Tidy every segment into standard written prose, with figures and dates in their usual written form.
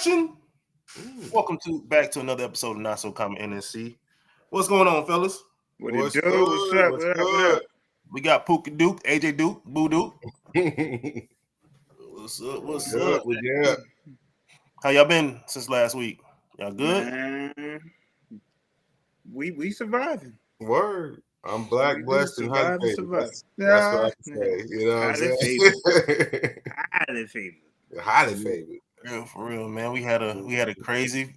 production. Welcome back to another episode of Not So Common NSC. What's going on, fellas? What it do? What's up? What up? We got Puka Duke, AJ Duke, Boo Duke. What's up? Yeah. How y'all been since last week? Y'all good? Man, we surviving. Word. I'm black, blessed, and highly favored. That's what I can say. You know what I'm saying? Highly favored. Highly favored. For real, man. We had a crazy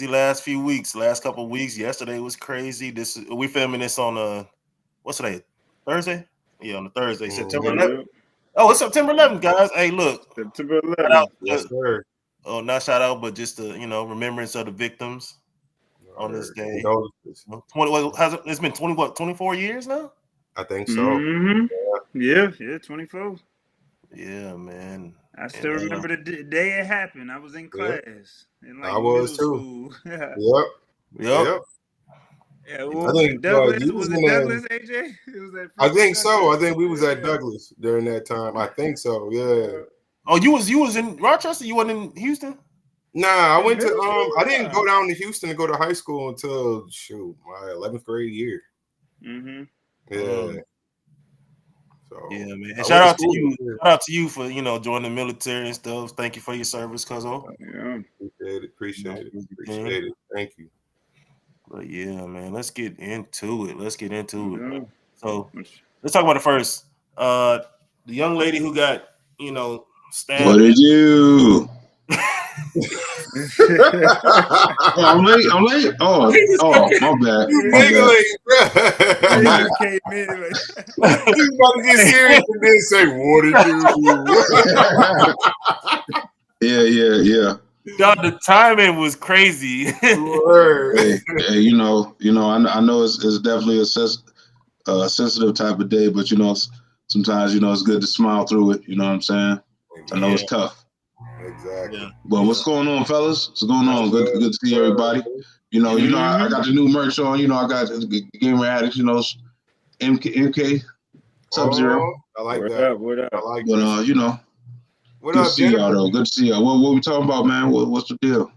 last few weeks. Last couple of weeks. Yesterday was crazy. We filming this on what's today? Thursday? Yeah, on the Thursday, September 11th. Oh, it's September 11th, guys. Hey, look. September 11th. Yes, sir. Oh, not shout out, but just the remembrance of the victims on this day. 20. It's been 24 years now. I think so. Mm-hmm. Yeah, 24. Yeah, man. I still remember the day it happened. I was in class. In I was too. Yep. Yeah, well, I think Douglas was it Douglas, AJ? It was at I think so. I think we was at Douglas during that time. I think so. Yeah. Oh, you was in Rochester? You wasn't in Houston? Nah, I went to I didn't go down to Houston to go to high school until my 11th grade year. Mm-hmm. Yeah. So yeah, man. And shout out to you. Shout out to you for joining the military and stuff. Thank you for your service, cuzzo. Yeah. Appreciate it. Thank you. But yeah, man, let's get into it. Yeah. So let's talk about it first. The young lady who got stabbed. What did you? I'm late. Oh, my bad. You came in like He's about to get serious and then say, "What did you?" Yeah. God, the timing was crazy. Hey, I know it's definitely a sensitive type of day, but sometimes it's good to smile through it. You know what I'm saying? I know it's tough. Exactly. Yeah. But what's going on, fellas? What's going on? Good to see everybody. I got the new merch on. I got the Gamer Addicts. MK Sub-Zero. I like what that. Up, what up? I like But that. What good to see y'all though. Good to see y'all. What we talking about, man? What's the deal?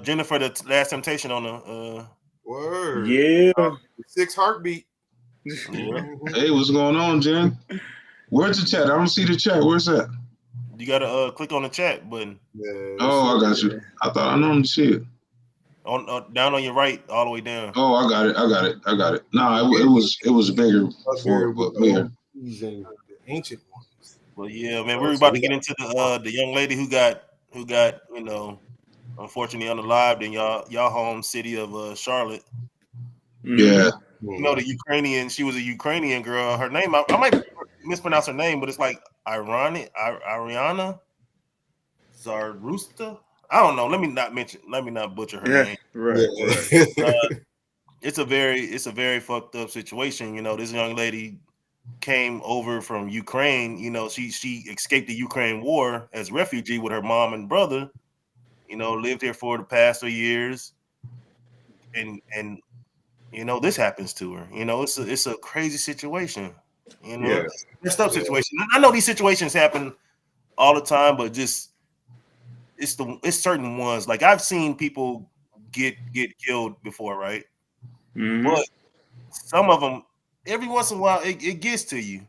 Jennifer, the Last Temptation on the Word. Yeah. 6 heartbeat. Hey, what's going on, Jen? Where's the chat? I don't see the chat. Where's that? You gotta click on the chat button. Yeah, I got you. I thought I normally see it. On down on your right, all the way down. Oh, I got it. No, it was bigger before, but bigger. The ancient ones. Well, yeah, man, we were about to get into the young lady who got unfortunately unalived in y'all home city of Charlotte. Yeah. The Ukrainian. She was a Ukrainian girl. Her name, I might mispronounce her name, but it's like Ariana Zarusta. I don't know. Let me not butcher her name. Right. It's a very fucked up situation. This young lady came over from Ukraine. She escaped the Ukraine war as a refugee with her mom and brother. Lived here for the past 3 years, and this happens to her. It's a crazy situation. Messed up situation. I know these situations happen all the time, but just it's certain ones. Like I've seen people get killed before, right? Mm-hmm. But some of them, every once in a while, it gets to you.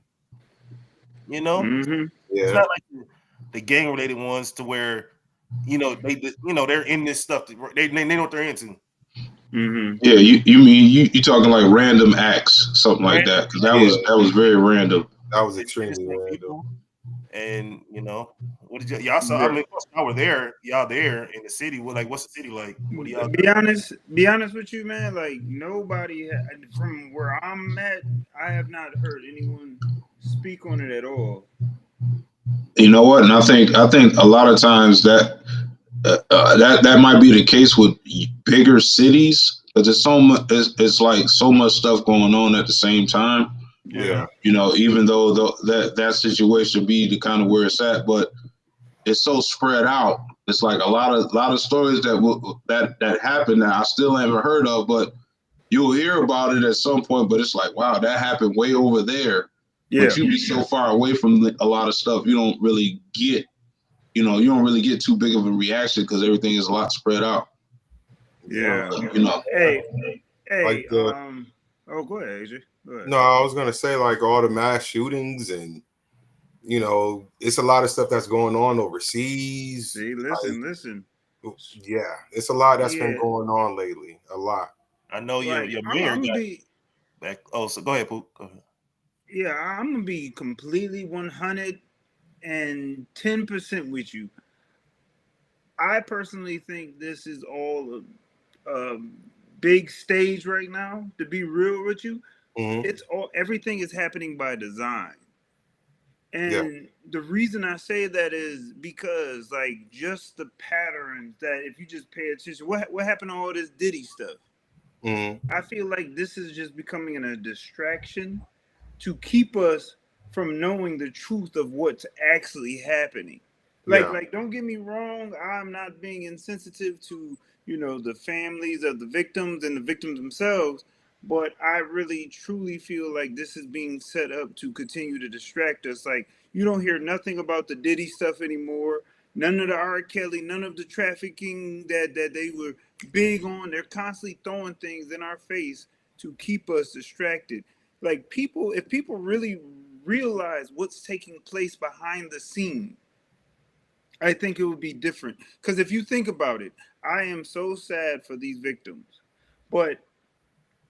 Mm-hmm. It's not like the gang related ones to where they're in this stuff. They know what they're into. Mm-hmm. Yeah, you mean you talking like random acts, something like that? Because that was very random. That was extremely random. And what did y'all saw? I mean, y'all were there. Y'all there in the city. What's the city like? What do y'all be honest with you, man. Like nobody from where I'm at, I have not heard anyone speak on it at all. You know what? And I think a lot of times that might be the case with bigger cities because there's so much. It's like so much stuff going on at the same time. Yeah. Even though that situation be the kind of where it's at, but it's so spread out. It's like a lot of stories that happen that I still haven't heard of, but you'll hear about it at some point. But it's like, wow, that happened way over there. Yeah. But you be so far away from a lot of stuff, you don't really get, you don't really get too big of a reaction because everything is a lot spread out. Yeah. Hey, like oh, go ahead, AJ. Go ahead. No, I was gonna say like all the mass shootings and it's a lot of stuff that's going on overseas. See, listen. Yeah, it's a lot that's been going on lately. A lot. I know your mayor got back. Oh, so go ahead, Poop. Go ahead. Yeah, I'm gonna be completely 110% with you. I personally think this is all a big stage right now. To be real with you, it's everything is happening by design. And the reason I say that is because, like, just the patterns that if you just pay attention, what happened to all this Diddy stuff? I feel like this is just becoming a distraction to keep us from knowing the truth of what's actually happening. Like, don't get me wrong, I'm not being insensitive to, the families of the victims and the victims themselves. But I really, truly feel like this is being set up to continue to distract us. Like, you don't hear nothing about the Diddy stuff anymore. None of the R. Kelly, none of the trafficking that they were big on. They're constantly throwing things in our face to keep us distracted. Like, if people really realize what's taking place behind the scene, I think it would be different. Because if you think about it, I am so sad for these victims. But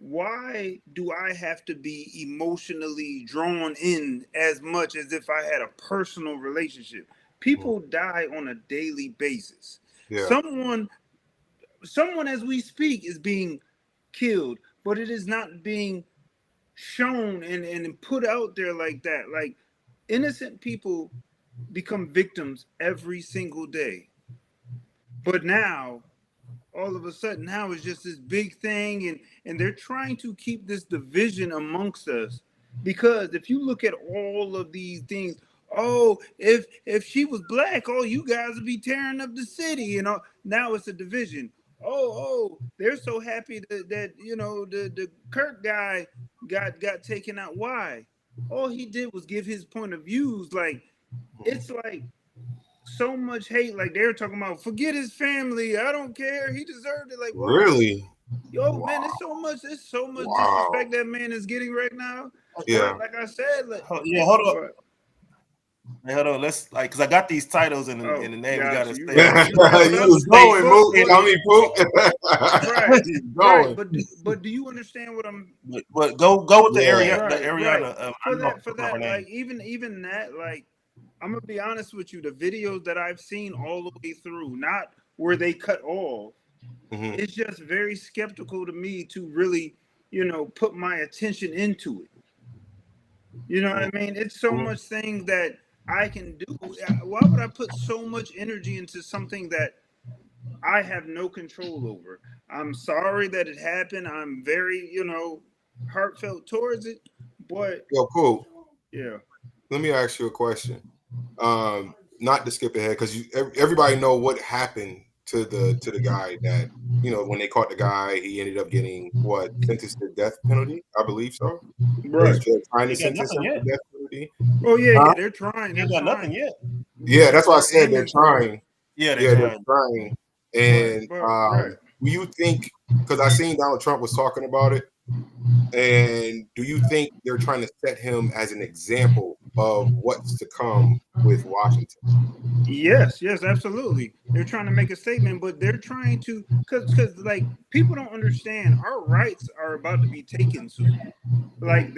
why do I have to be emotionally drawn in as much as if I had a personal relationship? People die on a daily basis. Someone as we speak is being killed, but it is not being shown and put out there like that. Like, innocent people become victims every single day. But now, all of a sudden, now it's just this big thing, and they're trying to keep this division amongst us. Because if you look at all of these things, if she was black, you guys would be tearing up the city, now it's a division. They're so happy that the Kirk guy got taken out. Why? All he did was give his point of views. Like, it's like so much hate. Like, they're talking about, forget his family, I don't care, he deserved it. Like, what? Really? Man, it's so much disrespect that man is getting right now. Like I said, hold up. Hey, hold on. Let's because I got these titles in the name. We gotta stay. You was going, Right. But do you understand what I'm? But go with the Ariana. For that, like even that, like, I'm gonna be honest with you. The videos that I've seen all the way through, not where they cut off, it's just very skeptical to me to really, put my attention into it. You know what I mean? It's so much things that I can do. Why would I put so much energy into something that I have no control over? I'm sorry that it happened. I'm very, heartfelt towards it. But cool. Yeah. Let me ask you a question. Not to skip ahead, because everybody know what happened to the guy that when they caught the guy, he ended up getting sentenced to death penalty. I believe so. Right. They're trying to sentence him to death penalty. Oh yeah, they're trying. They got nothing yet. Yeah, that's why I said they're trying. They're trying. And do you think? Because I seen Donald Trump was talking about it. And do you think they're trying to set him as an example of what's to come with Washington? Yes, absolutely. They're trying to make a statement, but they're trying to, because like, people don't understand, our rights are about to be taken soon. Like,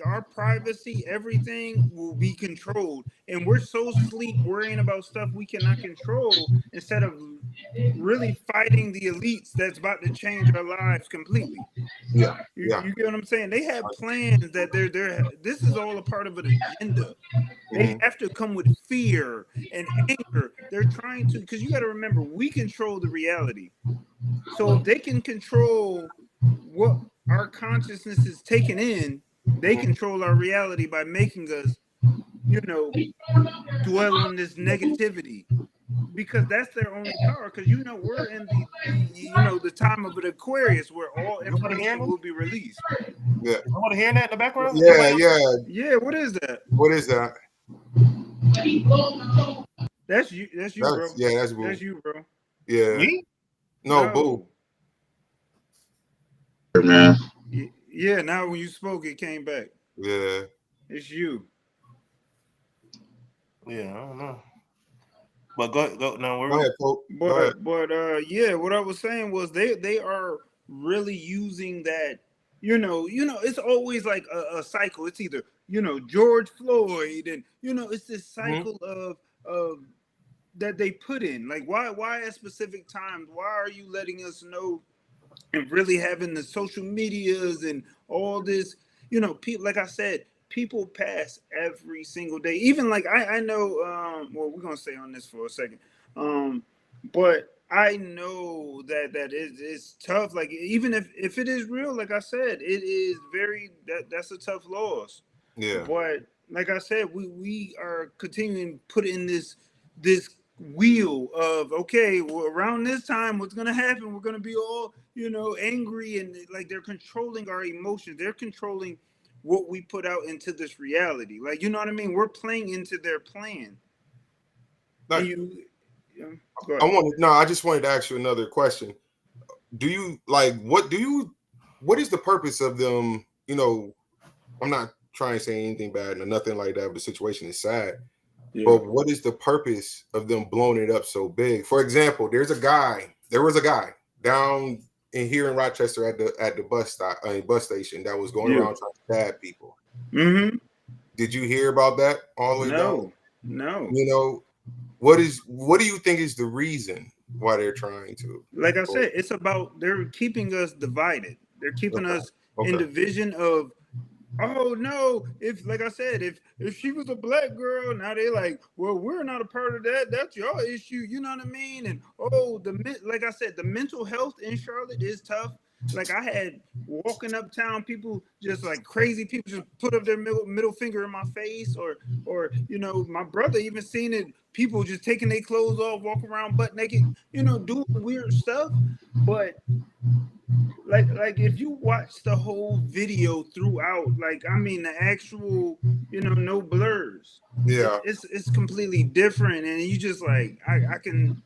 our privacy, everything will be controlled, and we're so sleep worrying about stuff we cannot control instead of really fighting the elites that's about to change our lives completely. You get what I'm saying? They have plans that this is all a part of an agenda. They have to come with fear and anger. They're trying to, because you got to remember, we control the reality. So if they can control what our consciousness is taking in, they control our reality by making us, dwell on this negativity. Because that's their only power. Because we're in the time of an Aquarius where all information will be released. Yeah. Somebody hearing that in the background? Yeah. Yeah. What is that? What is that? That's you. That's you, bro. Yeah, that's Boo. That's you, bro. Yeah. Me? No, Boo. Man. Yeah. Now when you spoke, it came back. Yeah. It's you. Yeah, I don't know. But go no, go ahead, Pope. But yeah, what I was saying was they are really using that. It's always like a cycle. It's either George Floyd, and it's this cycle of that they put in. Like why at specific times? Why are you letting us know and really having the social medias and all this? People, like I said, people pass every single day. Even like I know. Well, we're gonna stay on this for a second. But I know that it's tough. Like even if it is real, like I said, it is that's a tough loss. Yeah. But like I said, we are continuing to put in this wheel of, okay, well, around this time, what's gonna happen? We're gonna be all angry, and like they're controlling our emotions. They're controlling what we put out into this reality. Like, you know what I mean? We're playing into their plan. Like, I just wanted to ask you another question. Do you what is the purpose of them? I'm not trying to say anything bad or nothing like that, but the situation is sad. Yeah. But what is the purpose of them blowing it up so big? For example, there was a guy down in here in Rochester at the bus station that was going around trying to stab people. Mm-hmm. Did you hear about that all the way down? No. What do you think is the reason why they're trying to? Like I said, it's about they're keeping us divided. They're keeping us in division of, oh no, if like I said, if she was a black girl, now they're like, well, we're not a part of that. That's your issue. You know what I mean? And like I said, the mental health in Charlotte is tough. Like I had walking uptown, people just like crazy people just put up their middle finger in my face, or my brother even seen it. People just taking their clothes off, walking around butt naked, doing weird stuff. But like if you watch the whole video throughout, like I mean the actual, no blurs. Yeah, it's completely different, and you just like I can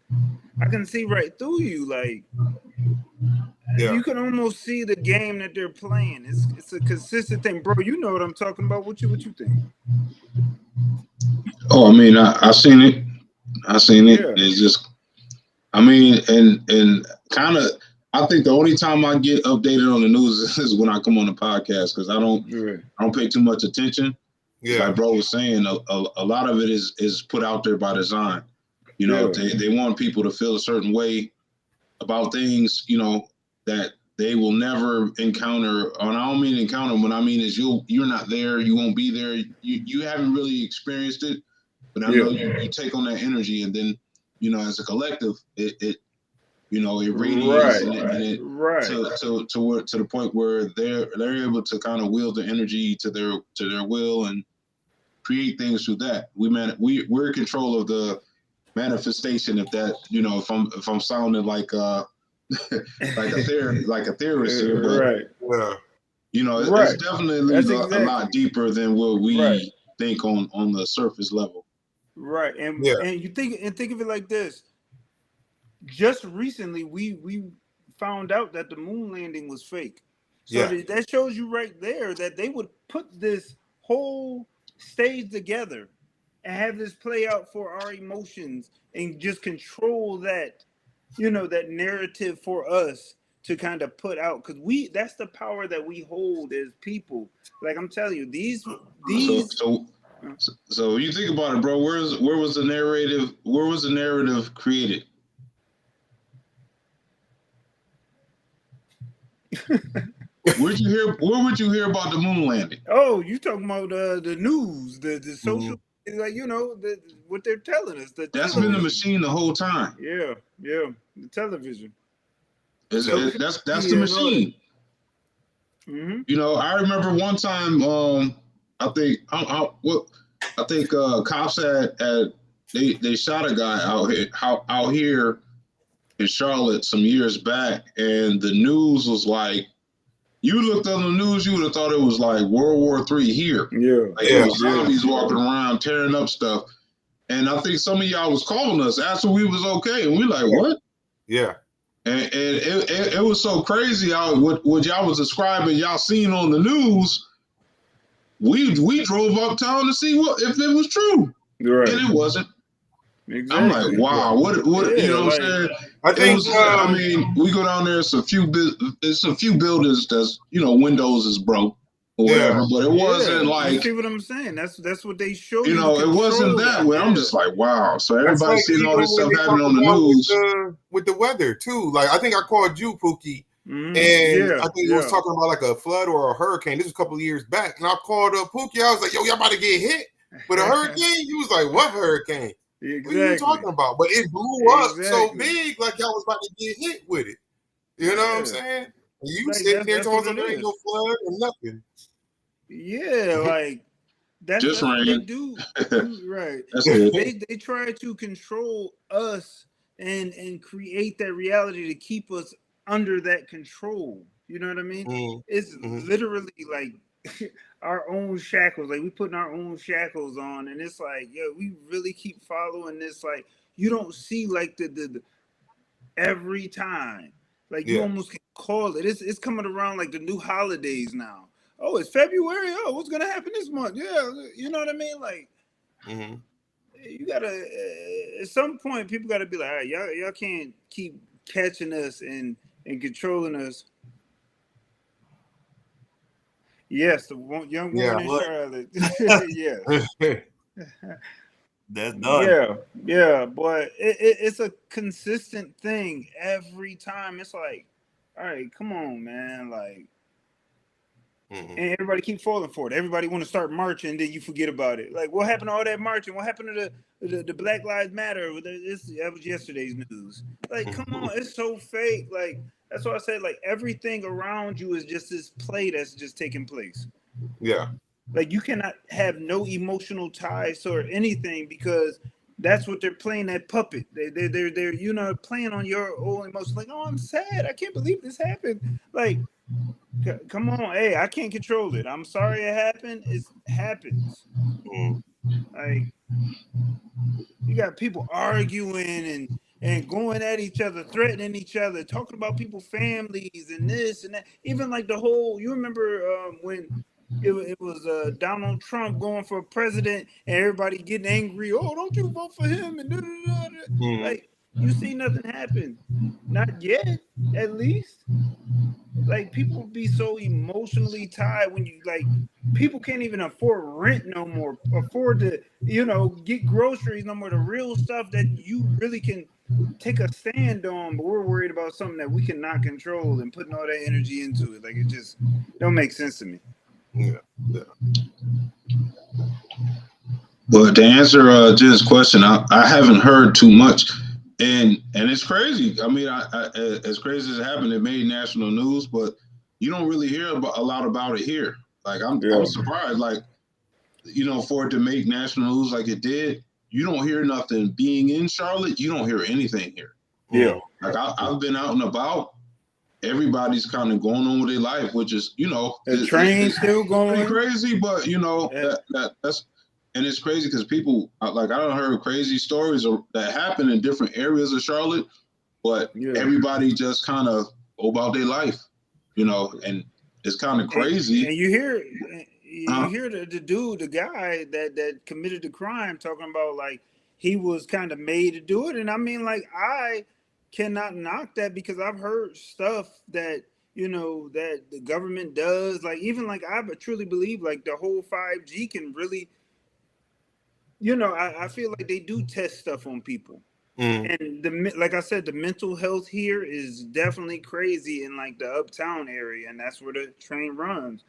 see right through you, like. Yeah. You can almost see the game that they're playing. It's a consistent thing, bro. You know what I'm talking about. What you think? Oh, I mean, I seen it. Yeah. It's just, I mean, and kind of, I think the only time I get updated on the news is when I come on the podcast, because I don't pay too much attention. Yeah, like bro was saying, a lot of it is put out there by design. They want people to feel a certain way about things, that they will never encounter. And I don't mean encounter. What I mean is you're not there. You won't be there. You haven't really experienced it. But I know you take on that energy, and then as a collective, it radiates to the point where they're able to kind of wield the energy to their will and create things through that. We're in control of the manifestation. If that if I'm sounding like like a theorist here, but it's definitely a lot deeper than what we think on the surface level. Right, and you think of it like this. Just recently, we found out that the moon landing was fake. So that shows you right there that they would put this whole stage together and have this play out for our emotions and just control that. That narrative for us to kind of put out, because that's the power that we hold as people. Like I'm telling you, these. So you think about it, bro. Where was the narrative? Where was the narrative created? Where would you hear about the moon landing? Oh, you talking about the news, the social. Like what they're telling us. That's been the machine the whole time. Yeah, the television. That's the machine. Mm-hmm. I remember one time. I think cops they shot a guy out here in Charlotte some years back, and the news was like. You looked on the news, you would have thought it was like World War III here. Yeah. Like zombies walking around tearing up stuff. And I think some of y'all was calling us after we was okay, and we like, what? Yeah. And it was so crazy what y'all was describing, y'all seen on the news. We drove uptown to see if it was true, right. and it wasn't. Exactly. I'm like, wow, what Yeah, you know what I'm saying? I think I mean, we go down there, it's a few buildings that's, you know, windows is broke or whatever, but it wasn't like, you see what I'm saying? That's what they show you know, it wasn't that way. I'm just like, wow. So everybody's seeing all this stuff happening on the news with the weather too. Like, I think I called you, Pookie, and I think it was talking about like a flood or a hurricane. This was a couple of years back, and I called up Pookie. I was like, yo, y'all about to get hit with a hurricane? He was like, what hurricane? Exactly. What are you talking about? But it blew up so big, like y'all was about to get hit with it. You know what I'm saying? And you like sitting there talking there ain't no flood or nothing. Yeah, like that's what they do. Right. That's it. They try to control us and create that reality to keep us under that control. You know what I mean? It's literally like our own shackles. Like we putting our own shackles on, and it's like, yo, we really keep following this. Like you don't see like the every time. Like you almost can call it. It's coming around like the new holidays now. Oh, it's February. Oh, what's gonna happen this month? Yeah, you know what I mean. Like, you gotta at some point people gotta be like, all right, y'all can't keep catching us and controlling us. Yes, the young woman in Charlotte. Yes. That's done. Yeah, but it's a consistent thing every time. It's like, all right, come on, man. Like, and everybody keep falling for it. Everybody want to start marching, then you forget about it. Like, what happened to all that marching? What happened to the Black Lives Matter? That was yesterday's news. Like, come on, it's so fake. Like, that's why I said, like, everything around you is just this play that's just taking place. Yeah. Like, you cannot have no emotional ties or anything because that's what they're playing, that puppet. They're you know, playing on your own emotions. Like, oh, I'm sad. I can't believe this happened. Like, come on. Hey, I can't control it. I'm sorry it happened. It happens. Like, you got people arguing and going at each other, threatening each other, talking about people's families and this and that. Even like the whole, you remember when it was Donald Trump going for president and everybody getting angry. Oh, don't you vote for him? And like, you see nothing happen. Not yet, at least. Like, people be so emotionally tied when you, like, people can't even afford rent no more, afford to, you know, get groceries no more, the real stuff that you really can take a stand on, but we're worried about something that we cannot control and putting all that energy into it. Like, it just don't make sense to me. Yeah. But to answer Jen's question, I haven't heard too much. And it's crazy. I mean, I as crazy as it happened, it made national news, but you don't really hear a lot about it here. Like, I'm surprised. Like, you know, for it to make national news like it did, you don't hear nothing. Being in Charlotte, you don't hear anything here. Yeah. Like, I've been out and about. Everybody's kind of going on with their life, which is, you know, the train's still going. Crazy, but you know, that's. And it's crazy because people, like, I don't heard crazy stories that happen in different areas of Charlotte, but everybody just kind of go about their life, you know, and it's kind of crazy. And you hear the dude, the guy that committed the crime, talking about like he was kind of made to do it. And I mean, like, I cannot knock that because I've heard stuff that, you know, that the government does. Like, even like, I truly believe like the whole 5G can really, you know, I feel like they do test stuff on people. And like I said, the mental health here is definitely crazy in like the uptown area, and that's where the train runs.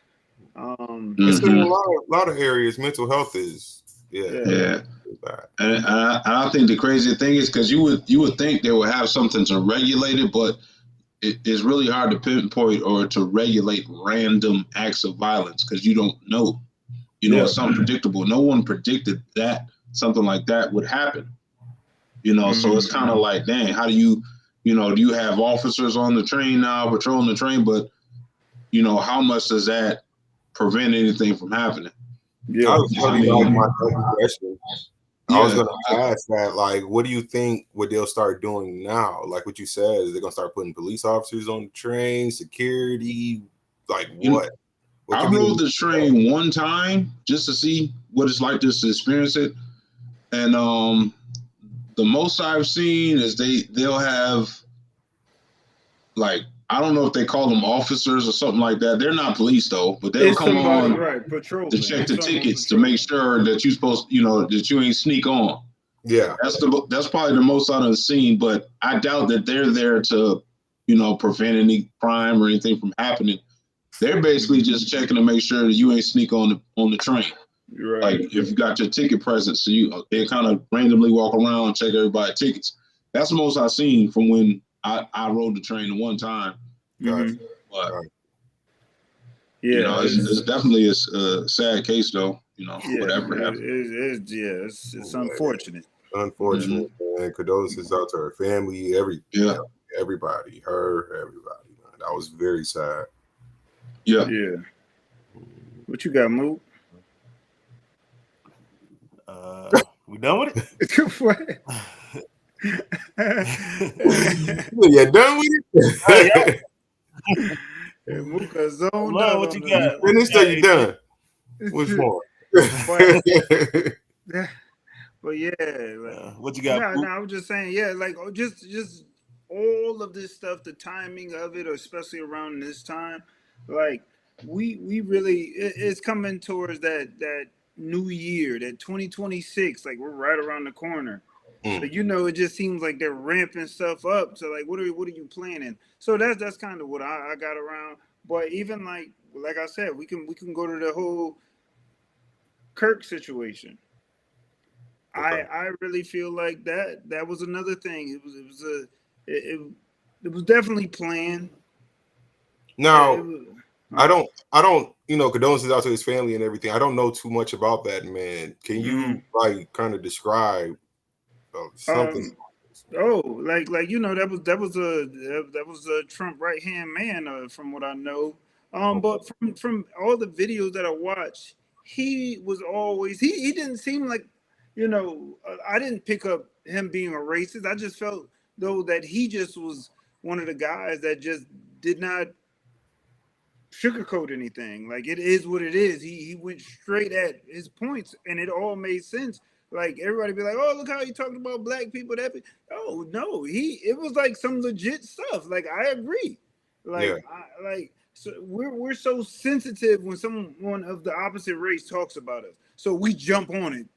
It's in a lot of areas. Mental health is And I think the crazy thing is because you would think they would have something to regulate it, but it's really hard to pinpoint or to regulate random acts of violence because you don't know. You know, it's unpredictable. No one predicted that something like that would happen. You know, so it's kind of like, dang, how do you know, do you have officers on the train now patrolling the train? But, you know, how much does that prevent anything from happening? Yeah, I was gonna ask that, like, what do you think what they'll start doing now? Like what you said, is they're gonna start putting police officers on the train, security, like what? I rode the train one time just to see what it's like, just to experience it. And the most I've seen is they'll have, like, I don't know if they call them officers or something like that. They're not police though, but they'll come on patrol to check the tickets to make sure that you supposed, that you ain't sneak on. Yeah, that's probably the most I've seen. But I doubt that they're there to, prevent any crime or anything from happening. They're basically just checking to make sure that you ain't sneak on the train. Right. Like if you got your ticket present, so they kind of randomly walk around and check everybody's tickets. That's the most I've seen from when I rode the train one time. Mm-hmm. But it's definitely a sad case though. Whatever happened. It's unfortunate. Unfortunate, man. Condolences out to her family, everybody, everybody. Man. That was very sad. Yeah. What you got, Moot? We done with it? What? You done with it? Mooka zoned out. What you got? You finished or you done? Which one? But yeah, what you got? No, I was just saying, like just all of this stuff, the timing of it, especially around this time, like we really it's coming towards that new year, that 2026, like we're right around the corner. So it just seems like they're ramping stuff up. So like, what are you planning? So that's kind of what I got around. But even like I said, we can go to the whole Kirk situation. Okay. I really feel like that was another thing. It was definitely planned. Now, I don't, condolences out to his family and everything. I don't know too much about that, man. Can you like kind of describe something? That was a Trump right hand man, from what I know. But from all the videos that I watched, he was always he didn't seem like, I didn't pick up him being a racist. I just felt though that he just was one of the guys that just did not sugarcoat anything. Like it is what it is. He went straight at his points, and it all made sense. Like everybody be like, "Oh, look how he talked about black people." Oh no, it was like some legit stuff. Like I agree. So we're so sensitive when someone of the opposite race talks about us, so we jump on it,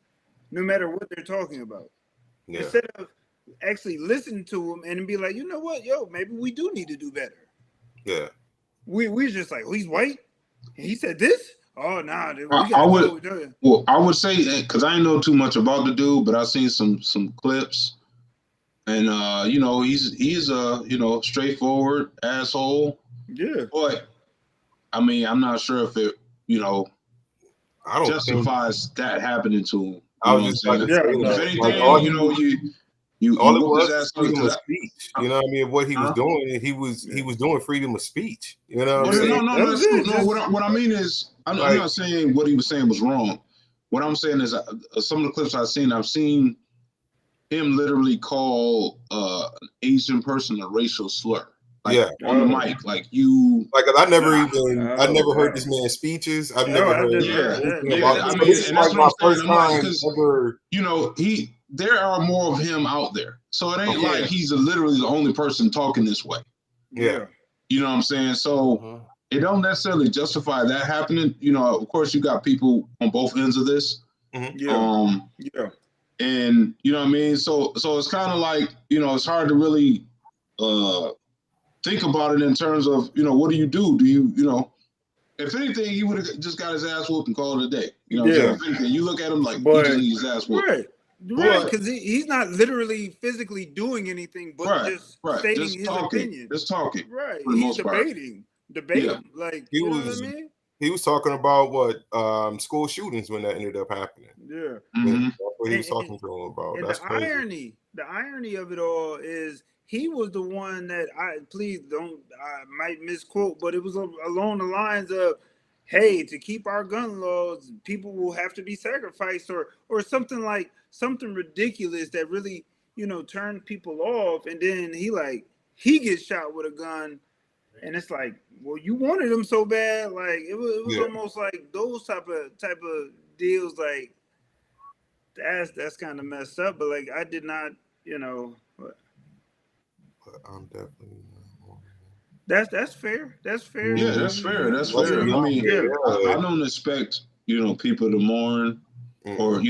no matter what they're talking about. Yeah. Instead of actually listening to them and be like, you know what, maybe we do need to do better. Yeah. We're just like, he's white. And he said this. Oh nah, I would say, because I didn't know too much about the dude, but I've seen some clips, and he's a straightforward asshole. Yeah. But I mean, I'm not sure if it I don't justifies that happening to him. I was just saying, if anything, you all it was freedom of speech. You know what I mean? What he was doing, he was doing freedom of speech. You know what I'm saying? No. What I mean is, I'm not saying what he was saying was wrong. What I'm saying is, some of the clips I've seen him literally call an Asian person a racial slur. Like, on the mic, like you. Like I never heard this man's speeches. I've never heard. I mean, this is like my first time ever. There are more of him out there, so it ain't like he's literally the only person talking this way. Yeah, you know what I'm saying. So it don't necessarily justify that happening. Of course, you got people on both ends of this. Mm-hmm. Yeah. And you know what I mean. So it's kind of like it's hard to really think about it in terms of what do you do? Do you if anything, he would have just got his ass whooped and called it a day. You know what I'm saying? If anything, you look at him like he just needs his ass whooped. Right, because he's not literally physically doing anything, but just stating his opinion. Just talking. Right, he's debating. Yeah. Like you know what I mean? He was talking about school shootings when that ended up happening. Yeah, that's what he was talking to him about. And that's crazy. The irony of it all is he was the one that I might misquote, but it was along the lines of hey, to keep our gun laws, people will have to be sacrificed, or something ridiculous that really, turned people off. And then he gets shot with a gun, and it's like, well, you wanted him so bad. Like it was almost like those type of deals. Like that's kind of messed up. But like I did not, But I'm definitely. That's fair. That's fair. Yeah, that's fair. That's fair. I mean, I don't expect people to mourn, or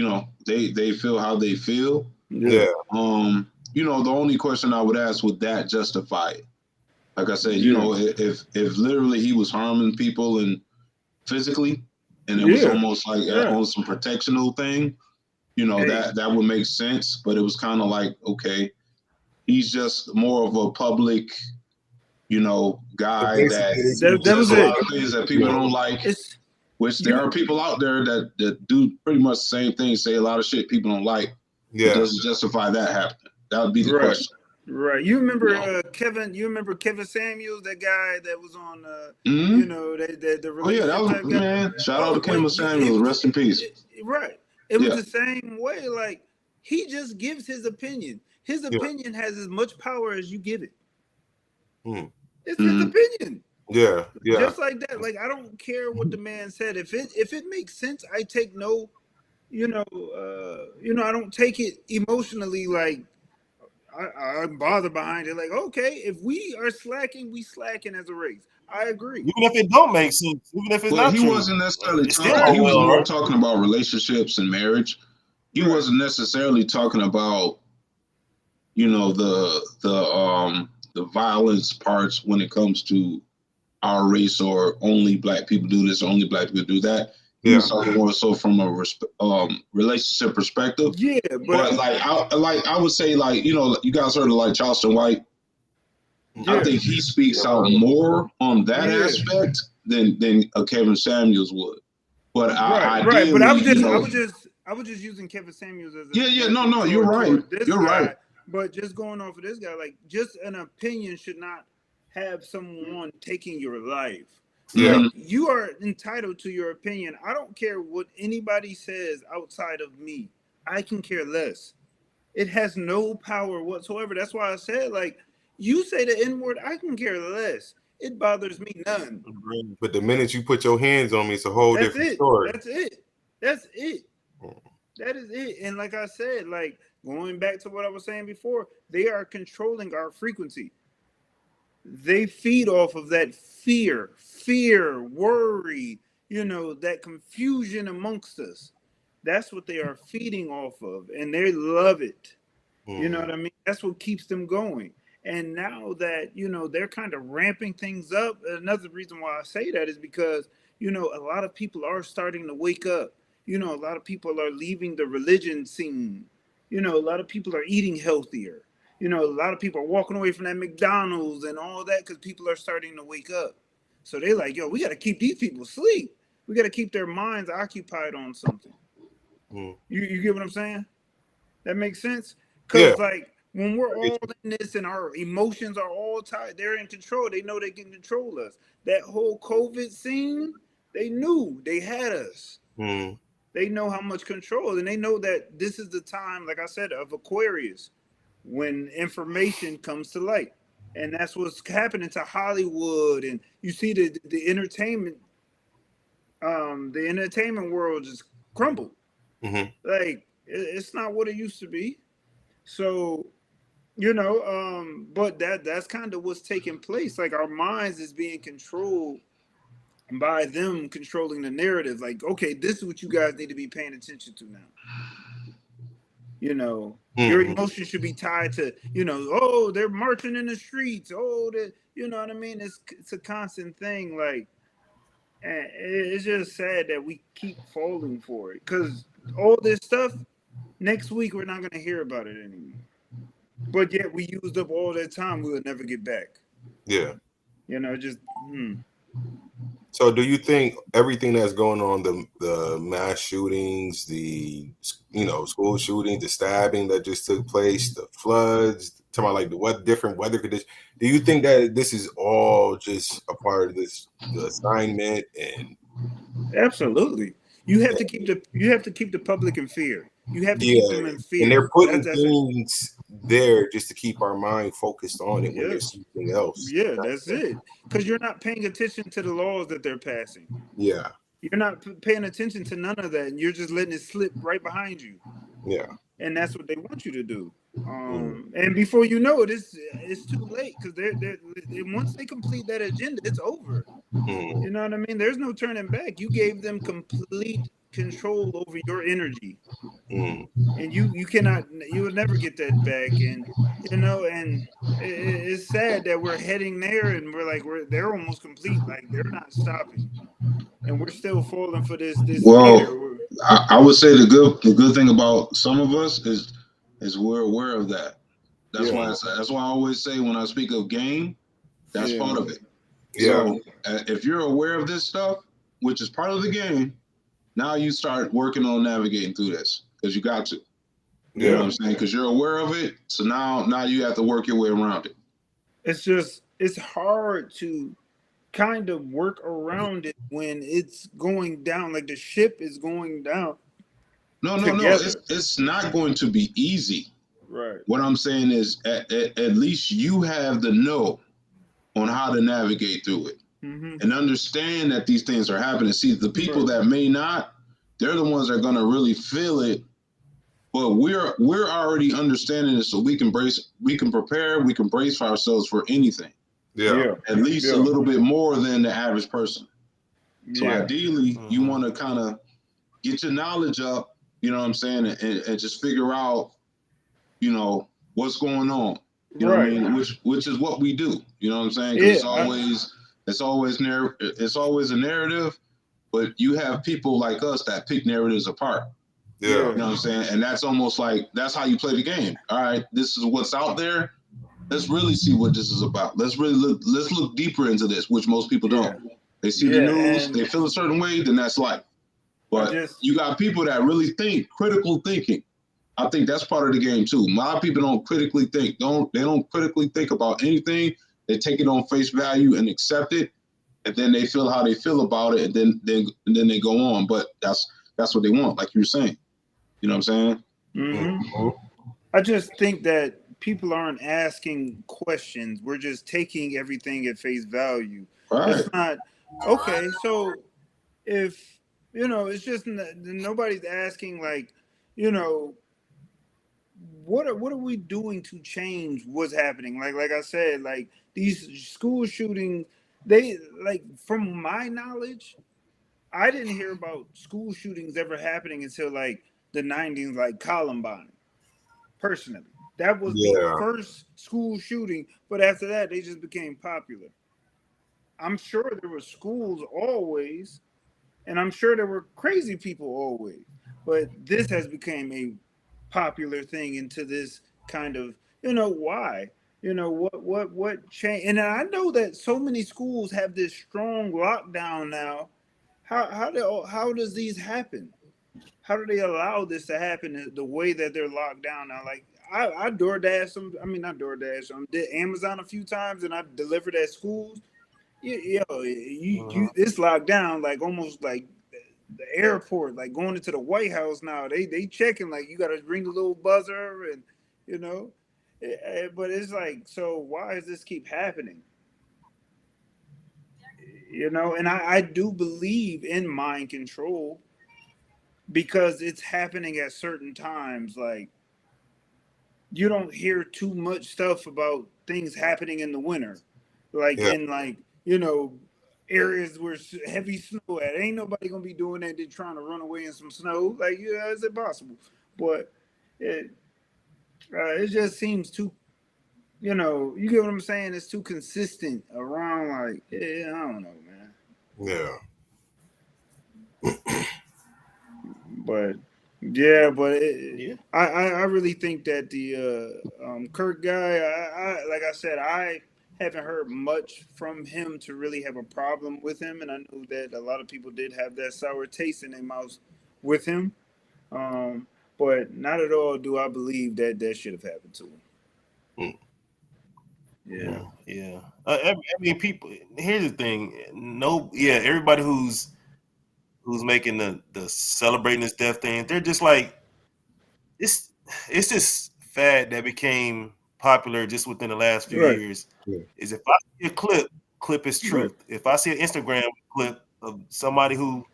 they feel how they feel. Yeah. The only question I would ask, would that justify it? Like I said, if literally he was harming people and physically, and it was almost like on some protectional thing, that would make sense. But it was kind of like, okay, he's just more of a public, guy that was a lot of things that people don't like. Which there are people out there that do pretty much the same thing, say a lot of shit people don't like. Yeah, it doesn't justify that happening. That would be the question. Right. You remember Kevin? You remember Kevin Samuels, that guy that was on the that was man. Shout out to Kevin Samuels. Rest in peace. Right. It was the same way. Like he just gives his opinion. His opinion has as much power as you give it. It's his opinion. Yeah. Just like that. Like I don't care what the man said. If it makes sense, I take no. I don't take it emotionally. Like I'm bothered behind it. Like, okay, if we are slacking, we slacking as a race. I agree. Even if it don't make sense, even if it's not true. He wasn't necessarily talking. He was more talking about relationships and marriage. He wasn't necessarily talking about, the violence parts when it comes to our race, or only black people do this, or only black people do that. He was talking more so from a relationship perspective. Yeah, but I would say, you guys heard of like Charleston White. Yeah. I think he speaks out more on that aspect than Kevin Samuels would. But I was just using Kevin Samuels as no, you're right. You're right. But just going off of this guy, like just an opinion should not have someone taking your life. Yeah. Like, you are entitled to your opinion. I don't care what anybody says outside of me. I can care less. It has no power whatsoever. That's why I said, like, you say the N-word, I can care less. It bothers me none. But the minute you put your hands on me, it's a whole different story. That's it. That is it. And like I said, like going back to what I was saying before, they are controlling our frequency. They feed off of that fear, worry, that confusion amongst us. That's what they are feeding off of, and they love it. You know what I mean? That's what keeps them going. And now that, they're kind of ramping things up, another reason why I say that is because, a lot of people are starting to wake up. A lot of people are leaving the religion scene. A lot of people are eating healthier. A lot of people are walking away from that McDonald's and all that because people are starting to wake up. So they're like, yo, we got to keep these people asleep. We got to keep their minds occupied on something. You get what I'm saying? That makes sense? Because like when we're all in this and our emotions are all tied, they're in control. They know they can control us. That whole COVID scene, they knew they had us. They know how much control, and they know that this is the time, like I said, of Aquarius, when information comes to light. And that's what's happening to Hollywood. And you see the entertainment world just crumble. Like it's not what it used to be. So, but that's kind of what's taking place. Like our minds is being controlled by them controlling the narrative. Like, okay, this is what you guys need to be paying attention to now. Your emotions should be tied to, oh, they're marching in the streets. Oh, you know what I mean? It's a constant thing. Like, and it's just sad that we keep falling for it. Because all this stuff, next week, we're not going to hear about it anymore. But yet we used up all that time we'll never get back. Yeah. Just. So do you think everything that's going on, the mass shootings, the school shootings, the stabbing that just took place, the floods, talking about like the different weather conditions, do you think that this is all just a part of the assignment, and Absolutely. You have to keep the public in fear. You have to keep them in fear. And they're putting things there just to keep our mind focused on it when there's something else. Yeah, that's it. Because you're not paying attention to the laws that they're passing. Yeah. You're not paying attention to none of that, and you're just letting it slip right behind you. Yeah. And that's what they want you to do. And before you know it, it's too late, because they're once they complete that agenda, it's over. You know what I mean? There's no turning back. You gave them complete control over your energy, and you will never get that back. And and it's sad that we're heading there, and they're almost complete. Like, they're not stopping, and we're still falling for this. Well, I would say the good thing about some of us is we're aware of that. That's why I always say when I speak of game, that's part of it. So if you're aware of this stuff, which is part of the game, now you start working on navigating through this, because you got to. You know what I'm saying? Because you're aware of it. So now you have to work your way around it. It's hard to kind of work around it when it's going down, like the ship is going down. No. It's not going to be easy. Right. What I'm saying is at least you have the know on how to navigate through it, and understand that these things are happening. See, the people that may not, they're the ones that are going to really feel it. But we're already understanding it, so we can prepare, we can brace for ourselves for anything. Yeah. At least a little bit more than the average person. So ideally, you want to kind of get your knowledge up, you know what I'm saying, and just figure out, what's going on. You know what I mean? Which is what we do. You know what I'm saying? Because it's always a narrative, but you have people like us that pick narratives apart. Yeah. You know what I'm saying? And that's almost like, that's how you play the game. All right, this is what's out there. Let's really see what this is about. Let's look deeper into this, which most people don't. They see the news, they feel a certain way, then that's life. But you got people that really think, critical thinking. I think that's part of the game too. A lot of people don't critically think. They don't critically think about anything. They take it on face value and accept it, and then they feel how they feel about it, and then they go on. But that's what they want, like you were saying. You know what I'm saying? I just think that people aren't asking questions. We're just taking everything at face value. Right. It's not okay. So if it's just nobody's asking, like, what are we doing to change what's happening? Like I said, like, these school shootings, from my knowledge, I didn't hear about school shootings ever happening until like the 90s, like Columbine. Personally, that was the first school shooting, but after that, they just became popular. I'm sure there were schools always, and I'm sure there were crazy people always, but this has become a popular thing into this kind of, why? What change? And I know that so many schools have this strong lockdown now. How does these happen? How do they allow this to happen the way that they're locked down now? Like, I DoorDash them. I mean, not DoorDash. Did Amazon a few times, and I delivered at schools. It's locked down, like almost like the airport, like going into the White House now. They checking, like, you got to ring the little buzzer, and but it's like, so why does this keep happening? And I do believe in mind control, because it's happening at certain times. Like, you don't hear too much stuff about things happening in the winter, like in areas where heavy snow at. Ain't nobody gonna be doing that. They're trying to run away in some snow. Like, it's impossible. But it just seems too, you get what I'm saying? It's too consistent around. Like, I don't know, man. Yeah. But I really think that the Kirk guy, I like I said, I haven't heard much from him to really have a problem with him, and I know that a lot of people did have that sour taste in their mouths with him, but not at all do I believe that should have happened to him. Yeah. I mean, people. Here's the thing. Everybody who's who's making the celebrating his death thing. They're just like it's this fad that became popular just within the last few years. Yeah. Is if I see a clip is truth. Right. If I see an Instagram clip of somebody who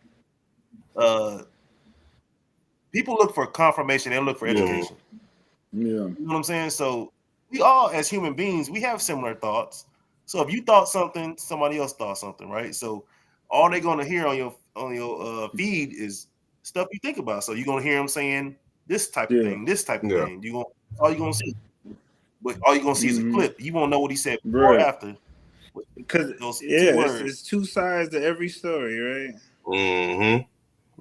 people look for confirmation, they look for education. Yeah. You know what I'm saying? So we all, as human beings, we have similar thoughts. So if you thought something, somebody else thought something, right? So all they're gonna hear on your feed is stuff you think about. So you're gonna hear them saying this type of thing, this type of thing. All you're gonna see. But all you're gonna see is a clip. You won't know what he said before or after. Because it's two sides to every story, right? Mm-hmm.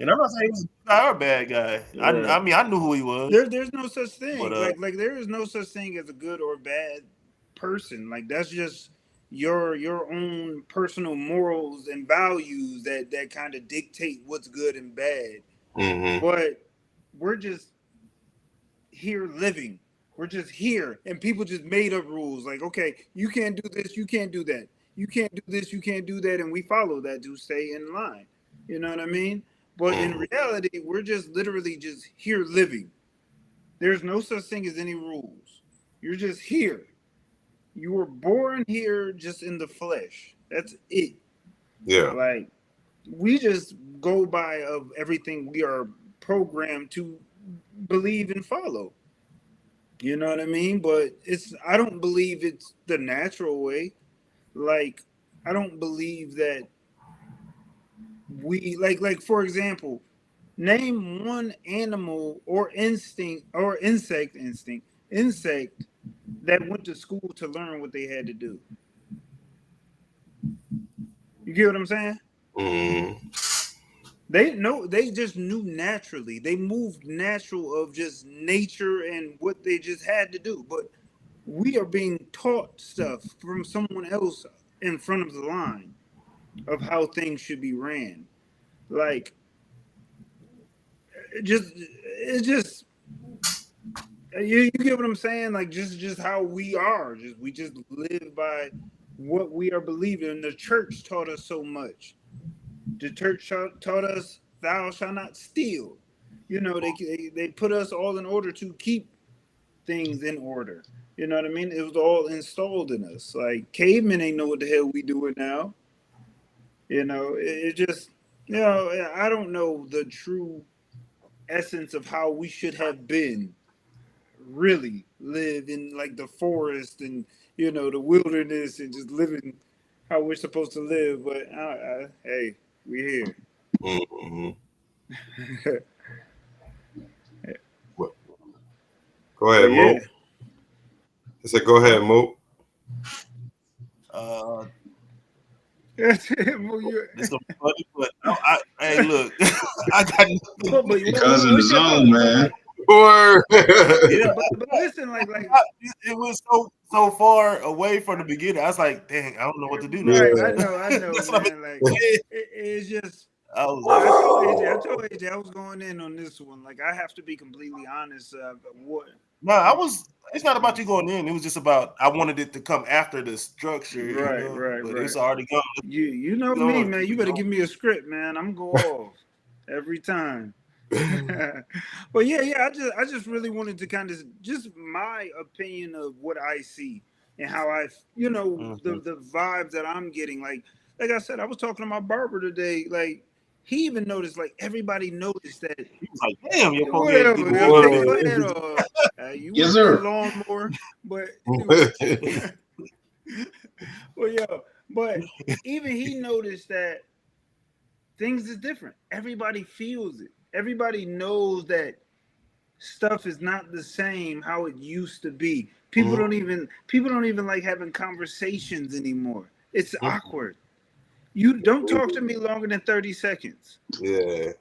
And I'm not saying he's a good guy or a bad guy. Right. I mean, I knew who he was. There's no such thing. But, like there is no such thing as a good or bad person. Like that's just your own personal morals and values that kind of dictate what's good and bad. Mm-hmm. But we're just here living. We're just here, and people just made up rules. Like, okay, you can't do this, you can't do that. You can't do this, you can't do that, and we follow that to stay in line. You know what I mean? But in reality, we're just literally just here living. There's no such thing as any rules. You're just here. You were born here just in the flesh. That's it. Yeah. Like, we just go by of everything we are programmed to believe and follow. You know what I mean? But I don't believe it's the natural way. Like, I don't believe that we like for example, name one animal or insect that went to school to learn what they had to do. You get what I'm saying? They just knew naturally. They moved natural of just nature and what they just had to do. But we are being taught stuff from someone else in front of the line of how things should be ran. Like, it's just you get what I'm saying? Like, just how we are. We just live by what we are believing. And the church taught us so much. The church taught us, "Thou shalt not steal." You know, they put us all in order to keep things in order. You know what I mean? It was all installed in us. Like, cavemen ain't know what the hell we doing now. You know, it just, you know, I don't know the true essence of how we should have been. Really live in like the forest and, you know, the wilderness and just living how we're supposed to live. But hey, we're here. Mm-hmm. Go ahead, Mo. I said, go ahead, Mo. It's funny, but hey, look, I got nothing. Because in the zone, man. Yeah, but listen, like it was so far away from the beginning. I was like, dang, I don't know what to do now. Right, I know, man. Like it's just. I told AJ I was going in on this one. Like, I have to be completely honest. No, it's not about you going in. It was just about I wanted it to come after the structure. Right. But it's already gone. You know me, man. You better give me a script, man. I'm going to go off every time. But yeah. I just really wanted to kind of just my opinion of what I see and how the vibes that I'm getting. Like I said, I was talking to my barber today. Like, he even noticed, like, everybody noticed that. He was like, damn, you're you yes, want sir. a lawnmower, but but even he noticed that things is different. Everybody feels it. Everybody knows that stuff is not the same how it used to be. People don't even like having conversations anymore. It's awkward. You don't talk to me longer than 30 seconds. Yeah.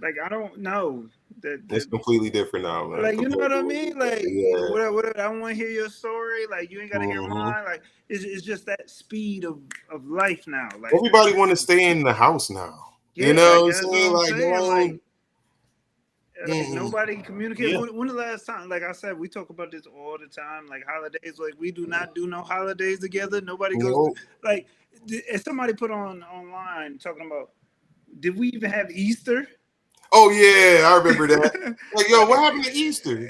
Like, I don't know. It's completely different now, man. Like, you know what I mean? Like, whatever. I want to hear your story. Like, you ain't got to hear mine. Like, it's just that speed of life now. Like, everybody want to stay in the house now. Yeah, you know what I'm saying? Nobody communicates. Yeah. When the last time, like I said, we talk about this all the time. Like, holidays, like, we do not do no holidays together. Nobody goes like, if somebody put online talking about did we even have Easter? Oh yeah, I remember that. Like, yo, what happened to Easter?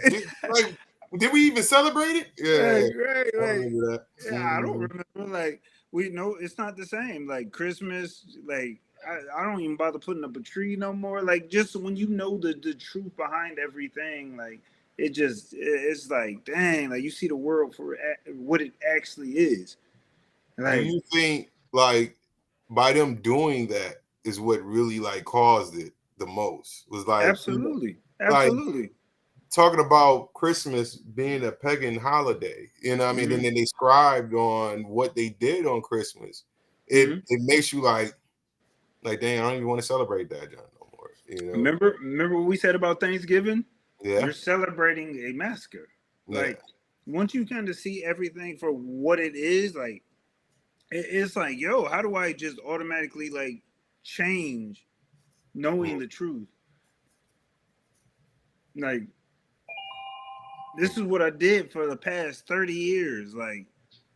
Did we even celebrate it? Yeah, right. I remember that. Yeah, I don't remember. Like, we know it's not the same. Like Christmas, like I don't even bother putting up a tree no more. Like, just when you know the truth behind everything, like it's like, dang, like you see the world for what it actually is. Like, do you think like by them doing that is what really like caused it the most? Was like, absolutely, like talking about Christmas being a pagan holiday, you know what I mean? And then they scribed on what they did on Christmas. It makes you like, dang, I don't even want to celebrate that, John, no more. You know? Remember what we said about Thanksgiving? Yeah. You're celebrating a massacre. Like, once you kind of see everything for what it is, like it's like, yo, how do I just automatically like change knowing the truth? Like, this is what I did for the past 30 years. Like,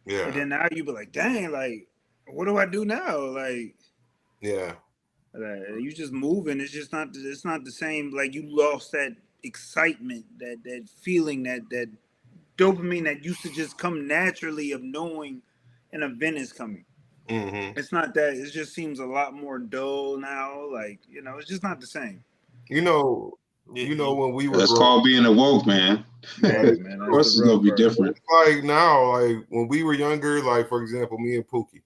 and then now you be like, dang, like, what do I do now? Like, you just moving. It's just not. It's not the same. Like, you lost that excitement, that feeling, that dopamine that used to just come naturally of knowing an event is coming. It's not that. It just seems a lot more dull now. Like, it's just not the same. You know when we were that's called being awoke, man. Yeah, man, of course it's gonna be different. Like now, like when we were younger, like for example, me and Pookie,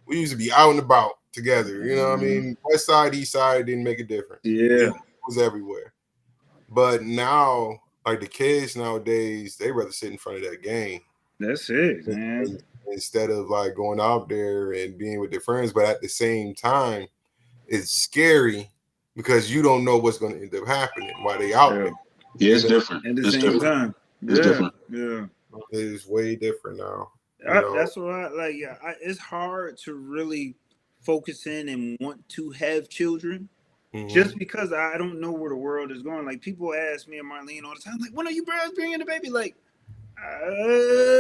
we used to be out and about together. You know what I mean? West side, east side didn't make a difference. Yeah, it was everywhere. But now, like the kids nowadays, they rather sit in front of that game. That's it, man. Instead of like going out there and being with their friends, but at the same time, it's scary because you don't know what's going to end up happening while they out there. Yeah, it's different. At the same time, it's different. Yeah, it is way different now. That's what I like. Yeah, it's hard to really focus in and want to have children. Just because I don't know where the world is going. Like, people ask me and Marlene all the time, like, when are you bros bringing the baby? Like,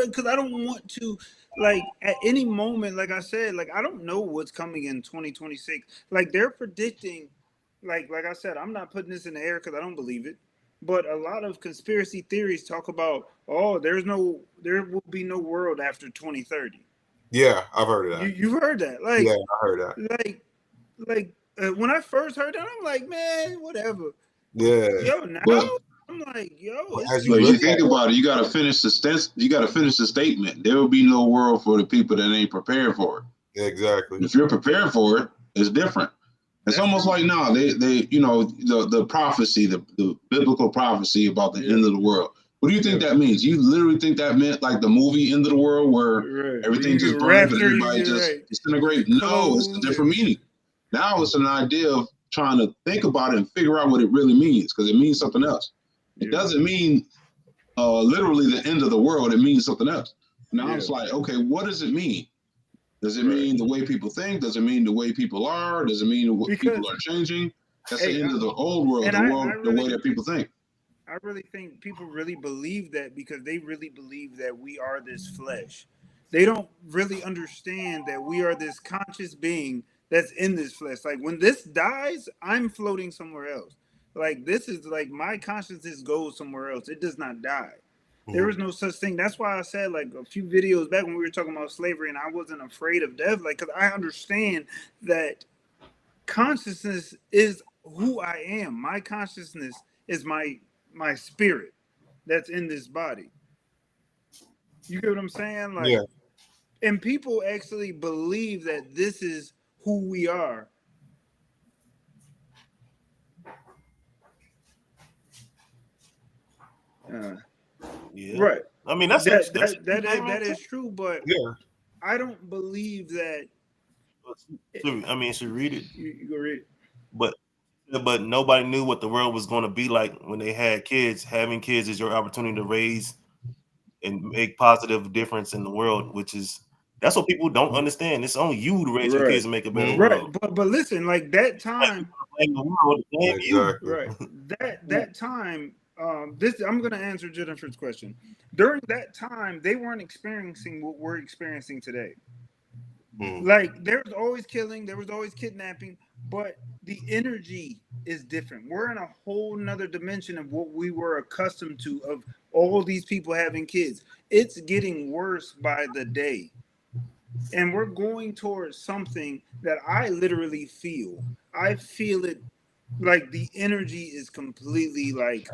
because I don't want to, like, at any moment, like I said, like, I don't know what's coming in 2026. Like, they're predicting, like I said, I'm not putting this in the air because I don't believe it. But a lot of conspiracy theories talk about, there will be no world after 2030. Yeah, I've heard of that. You've heard that? Like, yeah, I heard that. Like when I first heard that, I'm like, man, whatever. Yeah. Yo, now I'm like, yo. As you think about it, you gotta finish the statement. There will be no world for the people that ain't prepared for it. Exactly. If you're prepared for it, it's different. It's almost like now they the prophecy, the biblical prophecy about the end of the world. What do you think that means? You literally think that meant like the movie End of the World where everything just burns and everybody just disintegrates? No, it's a different meaning. Now it's an idea of trying to think about it and figure out what it really means, because it means something else. It doesn't mean literally the end of the world. It means something else. Now it's like, okay, what does it mean? Does it mean the way people think? Does it mean the way people are? Does it mean what people are changing? That's the end of the old world, the way that people think. I really think people really believe that because they really believe that we are this flesh. They don't really understand that we are this conscious being that's in this flesh. Like, when this dies, I'm floating somewhere else. Like, this is like my consciousness goes somewhere else. It does not die. There is no such thing. That's why I said, like, a few videos back when we were talking about slavery and I wasn't afraid of death, like, because I understand that consciousness is who I am. My consciousness is my spirit that's in this body. You get what I'm saying? Like, and people actually believe that this is who we are. Right. I mean, that is true, but I don't believe that. I mean, should read it. You go read it. But nobody knew what the world was going to be like when they had kids. Having kids is your opportunity to raise and make positive difference in the world, that's what people don't understand. It's on you to raise your kids and make a better world. But listen, like that time, that time. I'm going to answer Jennifer's question. During that time, they weren't experiencing what we're experiencing today. Like there was always killing, there was always kidnapping, but the energy is different. We're in a whole nother dimension of what we were accustomed to, of all these people having kids. It's getting worse by the day. And we're going towards something that I literally feel. I feel it like the energy is completely like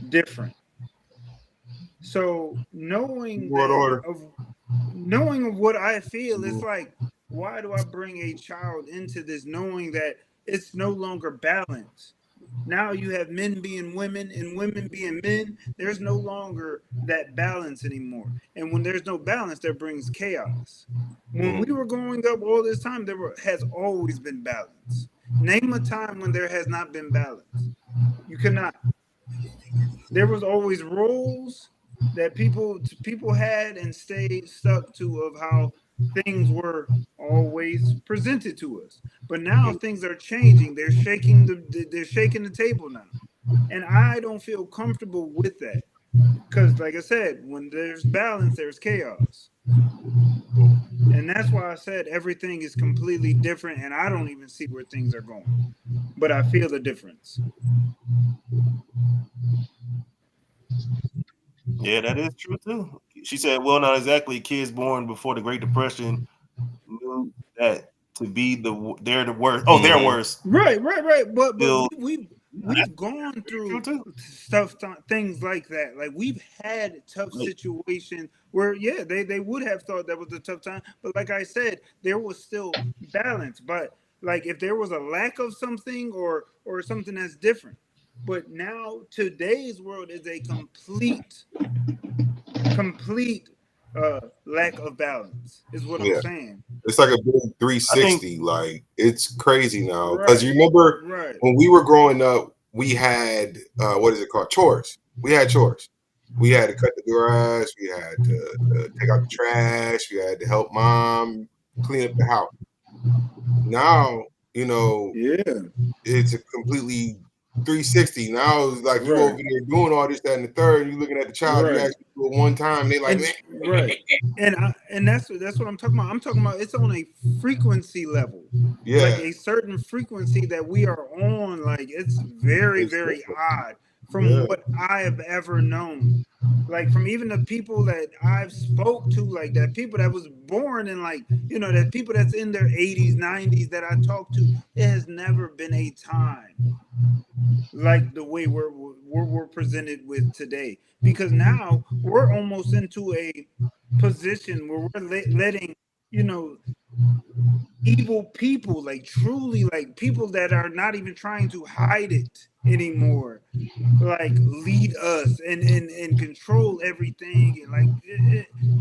different. So knowing of what I feel, it's like, why do I bring a child into this knowing that it's no longer balanced? Now you have men being women and women being men. There's no longer that balance anymore. And when there's no balance, that brings chaos. When we were growing up all this time, has always been balance. Name a time when there has not been balance. You cannot. There was always roles that people had and stayed stuck to, of how things were always presented to us. But now things are changing. They're shaking the table now. And I don't feel comfortable with that. Because like I said, when there's balance, there's chaos. And that's why I said everything is completely different, and I don't even see where things are going. But I feel the difference. Yeah, that is true too. She said, well, not exactly. Kids born before the Great Depression knew that to be they're the worst. Oh, they're worse. Right. But we've gone through things like that. Like we've had tough situations where, yeah, they would have thought that was a tough time. But like I said, there was still balance. But like if there was a lack of something or something that's different. But now today's world is a complete lack of balance, is what I'm saying. It's like a big 360. Like it's crazy now. Because you remember when we were growing up, we had what is it called? Chores. We had chores. We had to cut the grass. We had to take out the trash. We had to help mom clean up the house. Now, it's a completely 360. Now it's like you over there doing all this, that, and the third, and you looking at the child, you actually do it one time, they like and that's what I'm talking about. I'm talking about it's on a frequency level. Like a certain frequency that we are on, like it's very, very odd from what I have ever known. Like from even the people that I've spoke to, like that people that was born in like, that people that's in their 80s, 90s that I talk to, it has never been a time like the way we're presented with today. Because now we're almost into a position where we're letting, evil people, like truly like people that are not even trying to hide it anymore, like lead us and control everything. And like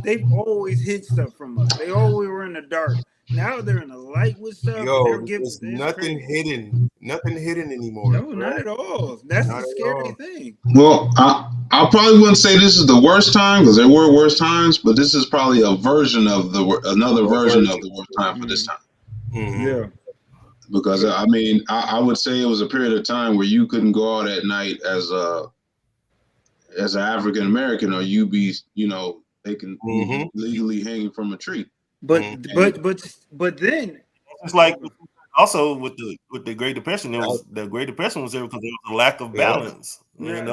they've always hid stuff from us. They always were in the dark. Now they're in the light with stuff. There's nothing hidden. Nothing hidden anymore. No, not at all. That's the scary thing. Well, I probably wouldn't say this is the worst time, because there were worse times, but this is probably a version of another version of the worst time for this time. Yeah. Because I mean, I would say it was a period of time where you couldn't go out at night as an African American, or you be, they can be legally hanging from a tree. But then it's like also with the Great Depression, the Great Depression was there because there was a lack of balance. That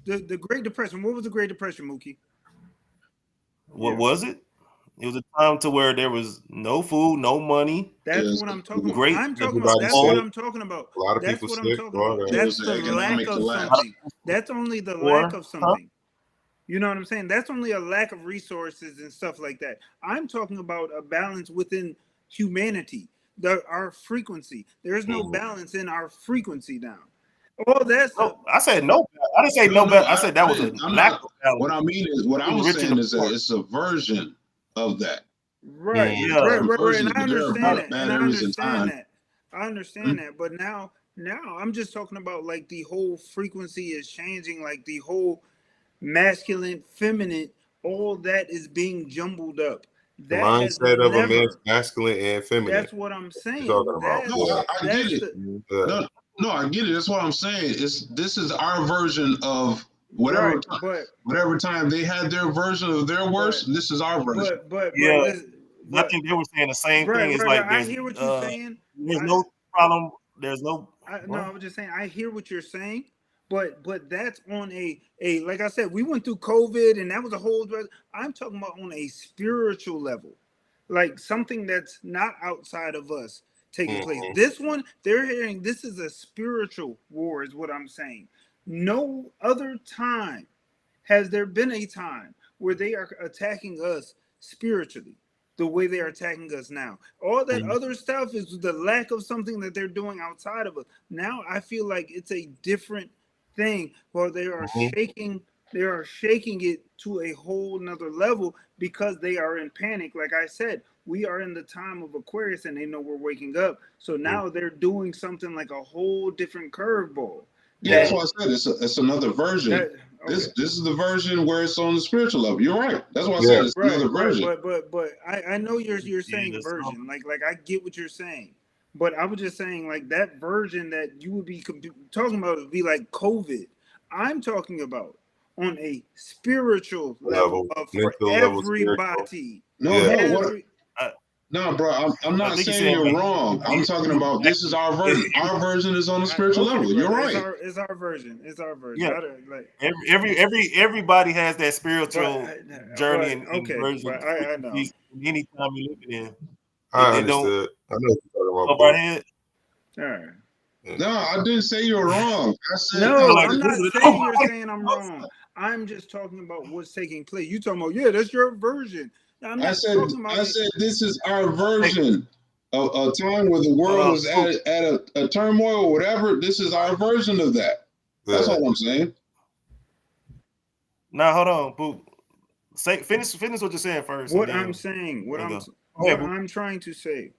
was the Great Depression. What was the Great Depression, Mookie? What was it? It was a time to where there was no food, no money. That's what I'm talking about. That's what I'm talking about. A lot of people sick. That's the lack of something. That's only the lack of something. You know what I'm saying? That's only a lack of resources and stuff like that. I'm talking about a balance within humanity, our frequency. There is no balance in our frequency now. Oh, that's. I said no. I didn't say no. I said that was a lack of balance. What I mean is, what I was saying is that it's a version of that. Right. And I understand that. I understand that. But now I'm just talking about like the whole frequency is changing, like the whole masculine, feminine, all that is being jumbled up. The mindset of a man's masculine and feminine. That's what I'm saying. I get it. No, I get it. That's what I'm saying. This is our version of whatever right, whatever time they had their version of their worst, this is our version. I think they were saying the same thing. It's like I hear what you're saying. There's no problem. There's no. No, I was just saying. I hear what you're saying, but that's on a like I said, we went through COVID, and that was a whole. I'm talking about on a spiritual level, like something that's not outside of us taking place. This one, they're hearing this is a spiritual war, is what I'm saying. No other time has there been a time where they are attacking us spiritually the way they are attacking us now. All that other stuff is the lack of something that they're doing outside of us. Now I feel like it's a different thing where they are shaking it to a whole nother level because they are in panic. Like I said, we are in the time of Aquarius and they know we're waking up. So now they're doing something like a whole different curveball. Yeah, that's why I said it's another version. This is the version where it's on the spiritual level. You're right. That's why I said it's another version. But I know you're saying version. Like I get what you're saying. But I was just saying like that version that you would be talking about would be like COVID. I'm talking about on a spiritual level for everybody. No, bro, I'm not saying you're wrong. I'm talking about this is our version. Our version is on the spiritual level. You're right. It's our version. It's our version. Yeah. Everybody has that spiritual journey and version. I know. Anytime you look at it, I understood. I know what you're talking about. All right. No, I didn't say you're wrong. I said no. I'm not saying you're saying I'm wrong. I'm just talking about what's taking place. You talking about that's your version. I said this is our version of a time where the world is at a turmoil or whatever. This is our version of that. That's all I'm saying. Now hold on, Boop. Finish what you're saying first. What I'm saying, what I'm trying to say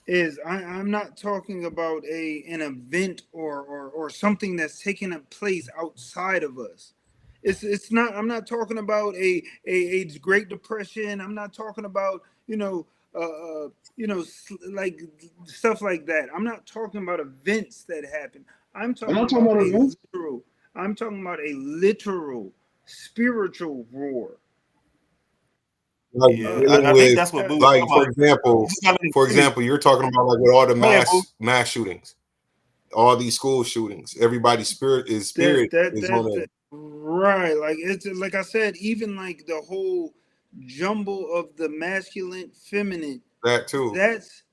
is I'm not talking about an event or something that's taking place outside of us. It's not. I'm not talking about a Great Depression. I'm not talking about like stuff like that. I'm not talking about events that happen. I'm talking about a literal spiritual war. Like, I think that's what Boo, like for example, you're talking about like with all the mass shootings, all these school shootings. Everybody's spirit is on it. Right, like it's like I said, even like the whole jumble of the masculine, feminine. That too. That's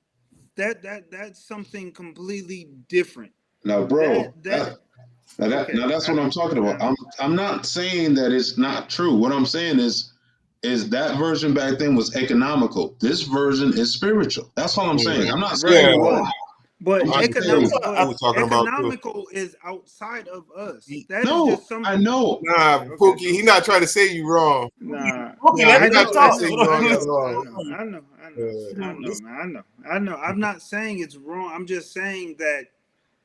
something completely different. Now, bro, now that's what I'm talking about. I'm not saying that it's not true. What I'm saying is that version back then was economical. This version is spiritual. That's all I'm saying. I'm not saying but economical is outside of us. I know. Nah, Pookie, he's not trying to say you wrong. Nah, I know. I'm not saying it's wrong. I'm just saying that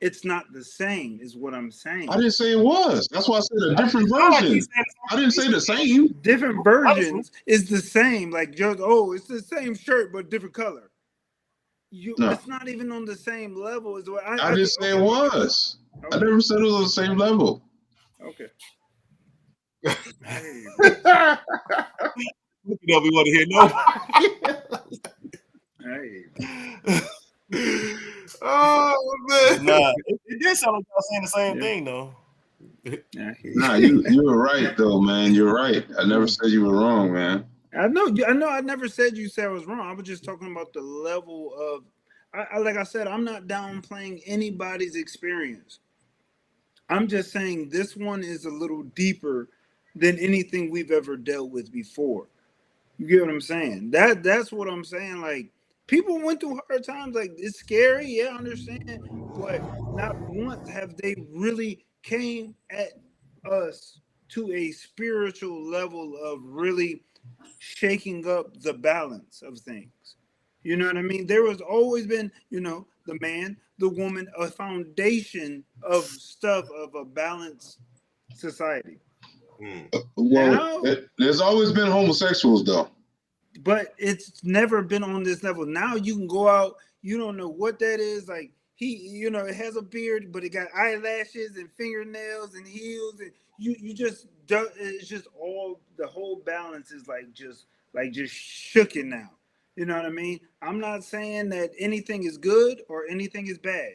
it's not the same, is what I'm saying. I didn't say it was. That's why I said a different version. I didn't say the same. Different versions is the same. Like it's the same shirt but different color. It's not even on the same level as what I didn't say it was. Okay. I never said it was on the same level. Okay. We want to hear Oh man. Nah, it did sound like y'all saying the same thing though. Nah, you were right though, man. You're right. I never said you were wrong, man. I know. I never said you said I was wrong. I was just talking about the level of. Like I said, I'm not downplaying anybody's experience. I'm just saying this one is a little deeper than anything we've ever dealt with before. You get what I'm saying? That's what I'm saying. Like people went through hard times. Like it's scary. Yeah, I understand. But not once have they really came at us to a spiritual level of really shaking up the balance of things. You know what I mean? There has always been, the man, the woman, a foundation of stuff of a balanced society. Well, there's always been homosexuals, though. But it's never been on this level. Now you can go out, you don't know what that is. Like he, it has a beard, but it got eyelashes and fingernails and heels, and you just it's just all the whole balance is just shooken now. You know what I mean? I'm not saying that anything is good or anything is bad.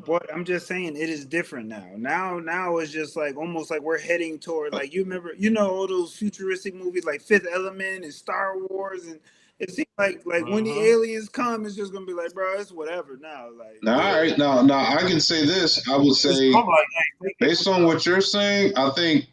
But I'm just saying it is different now. Now it's just like almost like we're heading toward like you remember all those futuristic movies like Fifth Element and Star Wars, and it seems like when the aliens come, it's just gonna be like, bro, it's whatever now. Like, all right, now I can say this. I would say, based on what you're saying, I think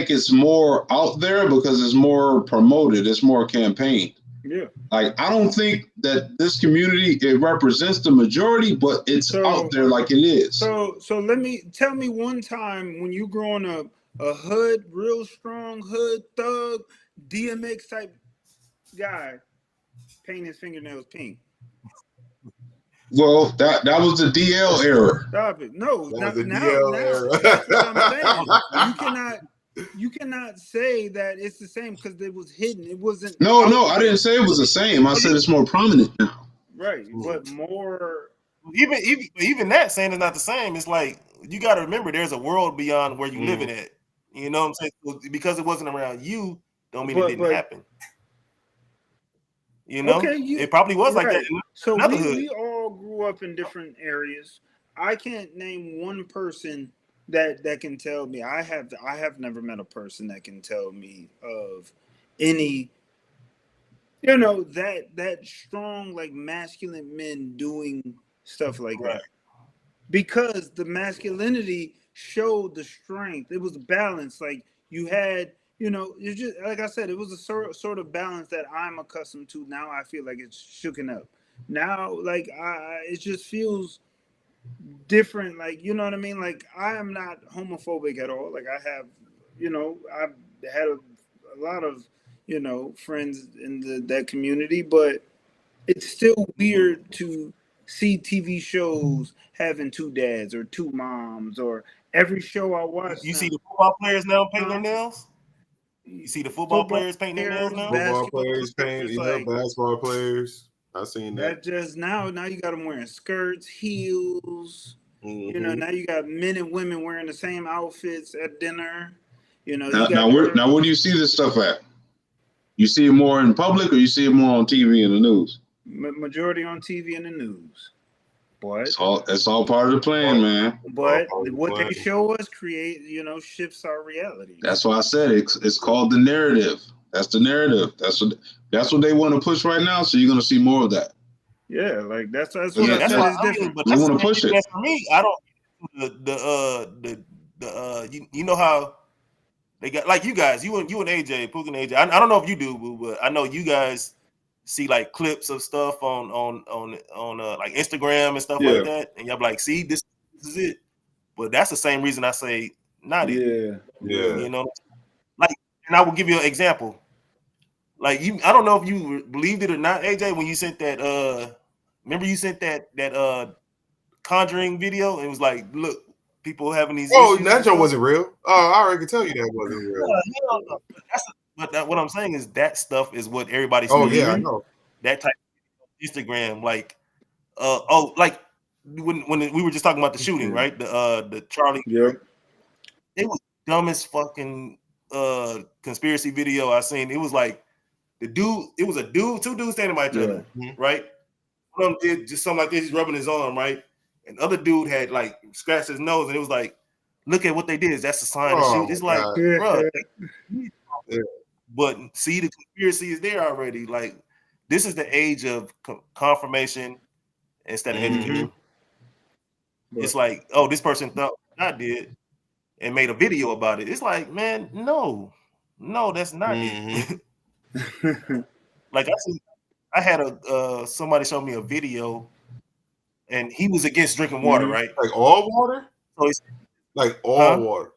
it's more out there because it's more promoted, it's more campaigned. Yeah. Like, I don't think that this community, it represents the majority, but it's out there like it is. So tell me one time when you growing up, a hood, real strong hood thug, DMX type guy painting his fingernails pink. Well, that was the DL era. Stop it. No, That was the now, DL now era. that's what I'm saying. You cannot say that it's the same because it was hidden. It wasn't. No, I didn't say it was the same. I said it's more prominent now. Right, but more. Even that saying it's not the same. It's like you got to remember there's a world beyond where you living at. You know what I'm saying? So because it wasn't around you, don't mean it didn't happen. You know, it probably was like that. So we all grew up in different areas. I can't name one person that can tell me. I have never met a person that can tell me of any, that strong like masculine men doing stuff like that, because the masculinity showed the strength. It was balanced. Like you had, you just like I said, it was a sort of balance that I'm accustomed to. Now I feel like it's shooken up. Now, like it just feels different. Like, you know what I mean? Like I am not homophobic at all. Like I have, I've had a lot of, friends in that community, but it's still weird to see TV shows having two dads or two moms, or every show I watch. You see the football players now painting their nails? You see the football players painting their nails now? Football players painting, basketball players. I've seen that. Just now you got them wearing skirts, heels. Now you got men and women wearing the same outfits at dinner. Now where do you see this stuff at? You see it more in public, or you see it more on TV and the news? Majority on TV and the news. But it's all part of the plan, man. But what they show us shifts our reality. That's why I said it's called the narrative. That's the narrative. That's what they want to push right now. So you're gonna see more of that. Yeah, like that's what I said is different. But you want to push it. For me, I don't. You know how they got like you guys, you and AJ, Pook and AJ. I don't know if you do, but I know you guys see like clips of stuff on like Instagram and stuff like that, and y'all be like, see, this is it. But that's the same reason I say not it. Yeah. Like, and I will give you an example. Like I don't know if you believed it or not, AJ, when you sent that. Remember you sent that Conjuring video? It was like, look, people having these. Oh, that joke wasn't real. Oh, I already could tell you that wasn't real. But what I'm saying is that stuff is what everybody's. Oh yeah, I know. That type of Instagram, like, like when we were just talking about the shooting, right? The Charlie. Yeah. It was dumbest fucking conspiracy video I seen. It was like the dude. It was a dude, two dudes standing by each other, right? One of them did just something like this. He's rubbing his arm, right? And the other dude had like scratched his nose, and it was like, look at what they did. That's a sign to shoot. It's like, bro. But see, the conspiracy is there already. Like, this is the age of confirmation instead of education. It's like, oh, this person thought I did and made a video about it. It's like, man, no, that's not it. Like I had somebody show me a video, and he was against drinking water, right? Like all water? So it's like all water.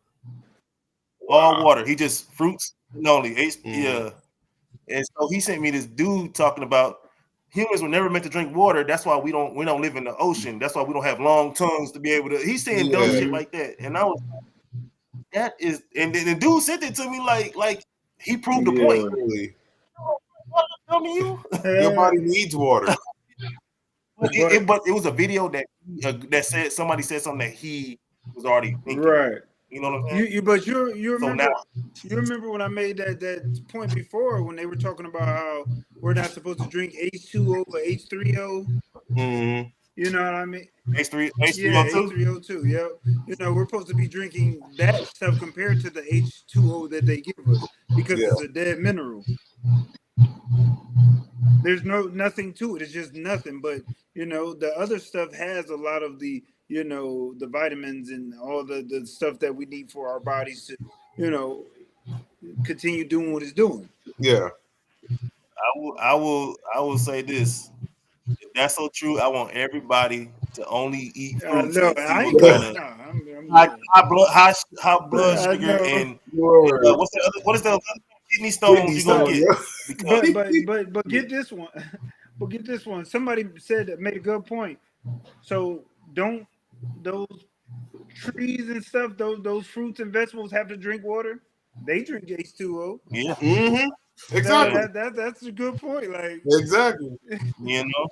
All water. He just fruits only. Yeah. And so he sent me this dude talking about humans were never meant to drink water. That's why we don't live in the ocean. That's why we don't have long tongues to be able to. He's saying dumb shit like that, and I was that is. And then the dude sent it to me like he proved the point. Really. Tell me your body needs water. But it was a video that said somebody said something that he was already thinking. Right. You know what I'm saying? You remember when I made that point before when they were talking about how we're not supposed to drink H2O or H3O. Mm-hmm. You know what I mean? H3O2. Yeah, H3O2. Yeah. You know, we're supposed to be drinking that stuff compared to the H2O that they give us because it's a dead mineral. There's nothing to it. It's just nothing. But you know, the other stuff has a lot of the, you know, the vitamins and all the stuff that we need for our bodies to, you know, continue doing what it's doing. Yeah. I will say this. If that's so true, I want everybody to only eat fruits and see what kind of high blood sugar and what is the other kidney stones you're gonna get. Yeah. But get this one. But get this one. Somebody said that made a good point. So don't those trees and stuff, those fruits and vegetables have to drink water? They drink H2O. Yeah. Mm-hmm. Exactly. That's a good point. Like exactly. You know,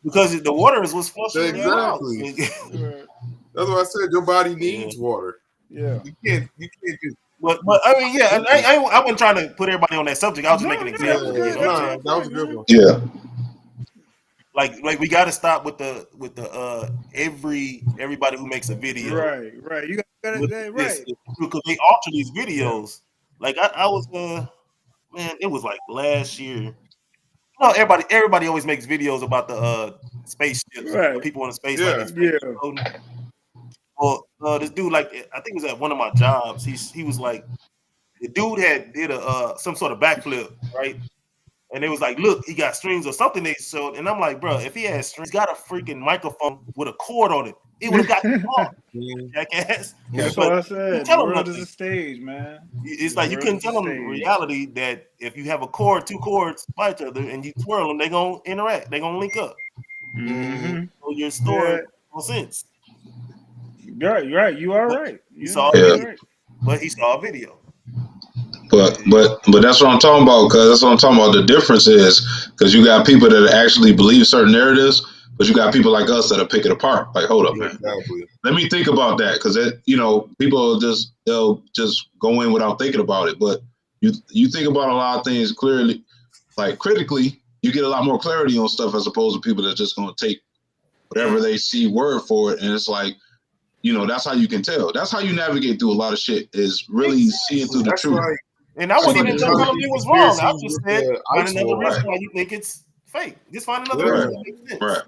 because the water is what's flushing. Exactly. That's what I said. Your body needs water. Yeah. You can't just. But I mean, yeah, and I wasn't trying to put everybody on that subject. I was just making an example. Yeah, that was a good one. Yeah. Like we got to stop with the everybody who makes a video. Right. You got that right. Because they alter these videos. Like I was man, it was like last year. You know, everybody always makes videos about the spaceships, people in the space. Well, this dude, like, I think it was at one of my jobs. He was like, the dude did some sort of backflip, right? And it was like, look, he got strings or something they showed. And I'm like, bro, if he had strings, he's got a freaking microphone with a cord on it. It would have got off, jackass. That's what I said. The world is a stage, man. It's like you couldn't tell them in reality that if you have a cord, two cords by each other, and you twirl them, they're going to interact. They're going to link up. Mm-hmm. So your story no sense. Right. You are right. You saw a video, but he saw a video. But that's what I'm talking about, because that's what I'm talking about. The difference is because you got people that actually believe certain narratives, but you got people like us that are pick it apart. Like, hold up, man. Exactly. Let me think about that, because people they'll just go in without thinking about it. But you think about a lot of things clearly, like critically, you get a lot more clarity on stuff as opposed to people that are just going to take whatever they see word for it, and it's like. That's how you can tell. That's how you navigate through a lot of shit, is really seeing through the truth. Right. And I wasn't even telling you was wrong. I just said find another reason why you think it's fake. Just find another reason that makes sense. Right.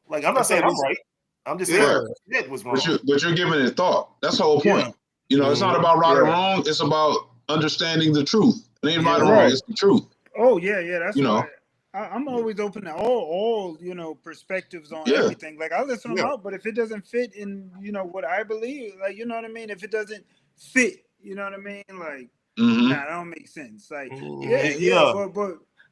Like, I'm not saying I'm right. I'm just saying it was wrong. But you're giving it thought. That's the whole point. It's not about right or wrong. It's about understanding the truth. It ain't right or wrong. It's the truth. Oh, yeah. That's I'm always open to all perspectives on everything. Like, I'll listen them out, but if it doesn't fit in, what I believe, like, you know what I mean? If it doesn't fit, you know what I mean? Like, that don't make sense. Like,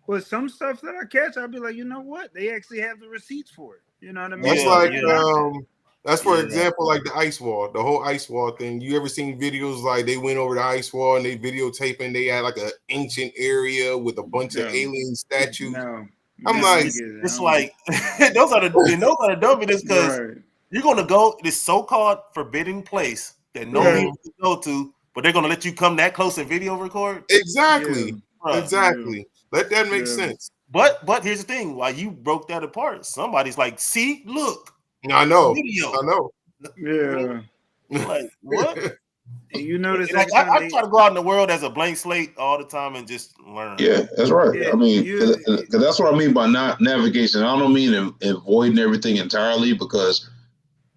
but some stuff that I catch, I'll be like, you know what? They actually have the receipts for it. You know what I mean? That's that's for example, like the ice wall, the whole ice wall thing. You ever seen videos like they went over the ice wall and they videotaping? They had like an ancient area with a bunch of alien statues. I'm like, it's like those are the dumb videos because you're gonna go this so-called forbidden place that nobody wants to go to, but they're gonna let you come that close and video record. Exactly. Let that make sense. But here's the thing: while you broke that apart, somebody's like, "See, look." I know. Video. I know. Yeah. Like what? And you notice like, I try to go out in the world as a blank slate all the time and just learn. Yeah, that's right. Yeah, I mean, because that's what I mean by not navigation. I don't mean avoiding everything entirely, because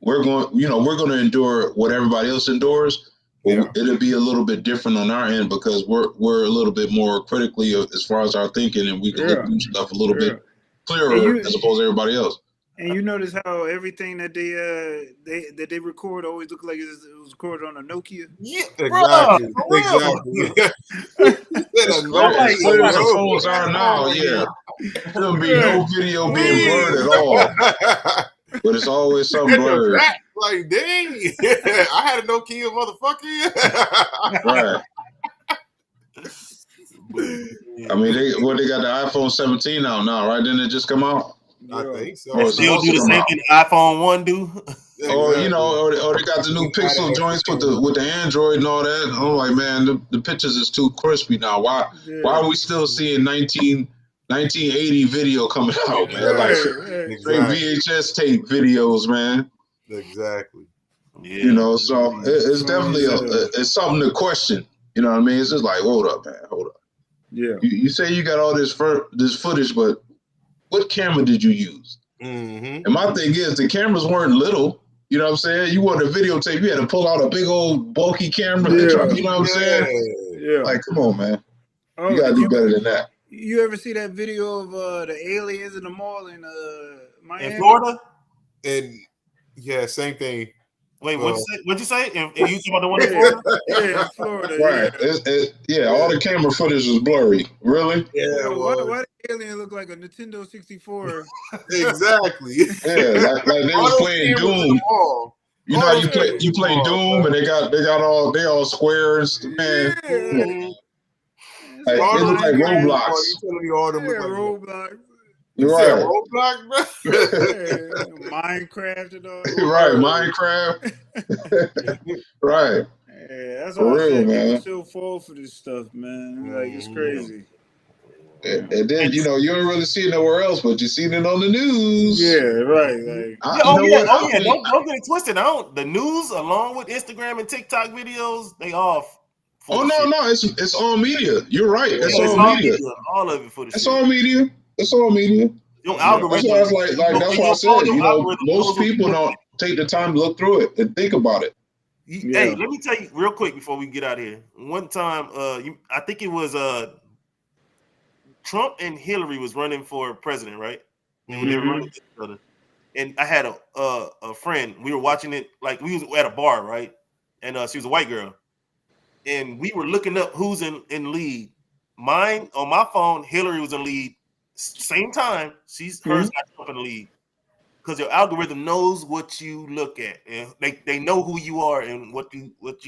we're going to endure what everybody else endures. But it'll be a little bit different on our end because we're a little bit more critically as far as our thinking, and we can look through stuff a little bit clearer as opposed to everybody else. And you notice how everything that they record always look like it was recorded on a Nokia. Yeah, exactly. The phones are now. Yeah, there'll be no video being blurred at all. But it's always something blurred. Like, dang, I had a Nokia, motherfucker. Right. I mean, they got the iPhone 17 out now, right? Didn't it just come out? I think so. Still do the same thing the iPhone 1 do. Yeah, or you know, or they got the new Pixel joints with the Android and all that. I'm like, man, the pictures is too crispy now. Why are we still seeing 1980 video coming out, man? Like straight VHS tape videos, man. Exactly. Yeah. You know, so it's definitely it's something to question. You know what I mean? It's just like, hold up, man, hold up. Yeah. You say you got all this footage, but what camera did you use? Mm-hmm. And my thing is, the cameras weren't little. You know what I'm saying? You wanted a videotape, you had to pull out a big old bulky camera. Yeah. You know what I'm saying? Yeah. Like, come on, man. Oh, you gotta do better than that. You ever see that video of the aliens in the mall in Miami? In Florida? And yeah, same thing. Wait, what'd you say? And you talking about the one in Florida? Yeah, in Florida. Right. Yeah, all the camera footage was blurry. Really? Yeah. Why the alien look like a Nintendo 64? Exactly. Yeah, like they was playing Doom. You know, you play Doom, and they all squares. Man, like, they look like Roblox. Roblox. You right. Roblox, bro? Minecraft and all. Right, Minecraft. Right. Yeah, that's For all real, I said. man. People still fall for this stuff, man. Like, it's crazy. And then, you know, you don't really see it nowhere else, but you seen it on the news. Yeah, right. Like, Don't get it twisted. The news, along with Instagram and TikTok videos, they off. No, it's all media. You're right. It's all media. All of it for the It's all media. It's all media. Your algorithm. That's why that's why I said, you know, most people don't take the time to look through it and think about it. Hey, let me tell you real quick before we get out of here. One time, I think it was Trump and Hillary was running for president, right? And they were running each other. And I had a friend. We were watching it, like we was at a bar, right? And she was a white girl, and we were looking up who's in lead. Mine on my phone, Hillary was in lead. Same time, hers got Trump in the lead. Because your algorithm knows what you look at, and they know who you are and what you look